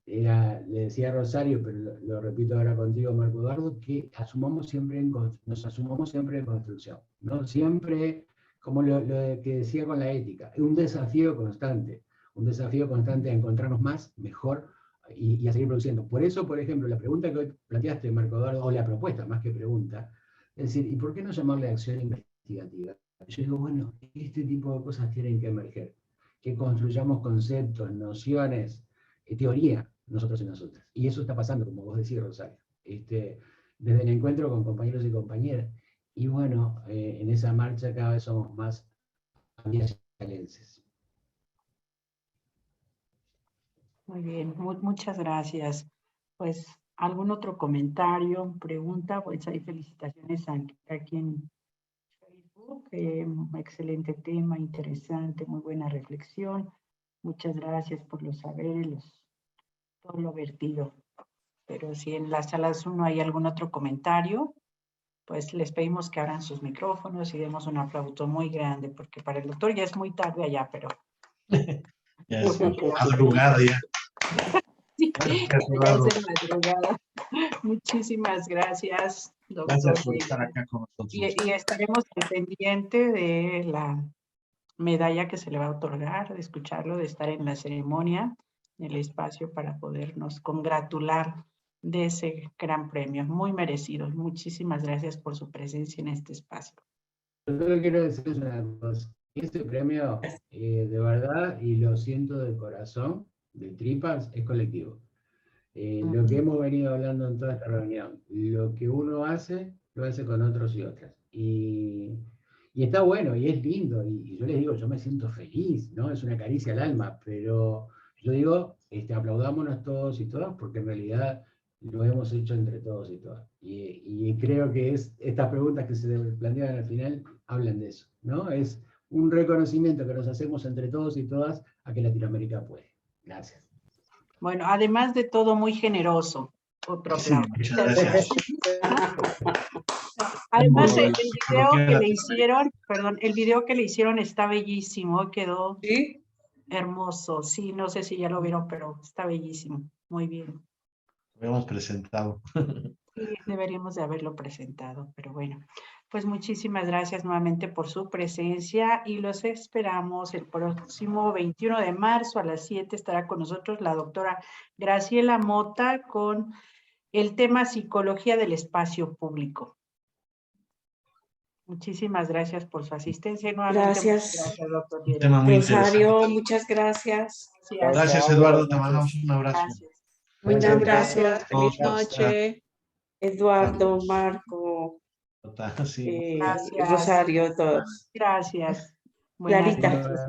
decía a Rosario, pero lo repito ahora contigo, Marco Eduardo, que nos asumamos siempre en construcción, ¿no? Siempre, como lo que decía con la ética, un desafío constante a encontrarnos más, mejor y a seguir produciendo. Por eso, por ejemplo, la pregunta que hoy planteaste, Marco Eduardo, o la propuesta más que pregunta, es decir, ¿y por qué no llamarle acción investigativa? Yo digo, bueno, este tipo de cosas tienen que emerger, que construyamos conceptos, nociones, teoría, nosotros y nosotras. Y eso está pasando, como vos decís, Rosario, desde el encuentro con compañeros y compañeras. Y bueno, en esa marcha cada vez somos más ambientalenses. Muy bien, muchas gracias. Pues, ¿algún otro comentario, pregunta? Pues hay felicitaciones aquí en Facebook. Excelente tema, interesante, muy buena reflexión. Muchas gracias por los saberes, todo lo vertido. Pero si en la sala Zoom no hay algún otro comentario, pues les pedimos que abran sus micrófonos y demos un aplauso muy grande, porque para el doctor ya es muy tarde allá, pero... Ya es madrugada ya. Sí, Gracias, ya Eduardo. es de madrugada. Muchísimas gracias, doctor. Gracias por estar acá con nosotros. Y estaremos al pendiente de la medalla que se le va a otorgar, de escucharlo, de estar en la ceremonia, en el espacio para podernos congratular de ese gran premio, muy merecido. Muchísimas gracias por su presencia en este espacio. Yo solo quiero decirles una cosa. Este premio, de verdad, y lo siento de corazón, de tripas, es colectivo. Lo que hemos venido hablando en toda esta reunión, lo que uno hace, lo hace con otros y otras. Y está bueno, y es lindo, y yo les digo, yo me siento feliz, ¿no? Es una caricia al alma, pero yo digo, aplaudámonos todos y todas, porque en realidad lo hemos hecho entre todos y todas. Y creo que estas preguntas que se plantean al final hablan de eso, ¿no? Es un reconocimiento que nos hacemos entre todos y todas a que Latinoamérica puede. Gracias. Bueno, además de todo, muy generoso. Otro Sí, aplauso. muchas gracias. Además, el Lo video que que era- le hicieron, perdón, el video que le hicieron está bellísimo, quedó ¿Sí? hermoso. Sí, no sé si ya lo vieron, pero está bellísimo. Muy bien. Lo habíamos presentado. Sí, deberíamos de haberlo presentado, pero bueno. Pues muchísimas gracias nuevamente por su presencia y los esperamos el próximo 21 de marzo a las 7. Estará con nosotros la doctora Graciela Mota con el tema Psicología del Espacio Público. Muchísimas gracias por su asistencia y nuevamente Gracias. muchas gracias, doctor Un Viera. tema muy interesante. Rosario, muchas gracias. Gracias, Eduardo. Te mandamos un abrazo. Gracias. Muchas Gracias. gracias. Todos Feliz por noche. Eduardo, Marco, estar. Sí. Gracias. Rosario, todos. Gracias. Buenas Clarita. noches.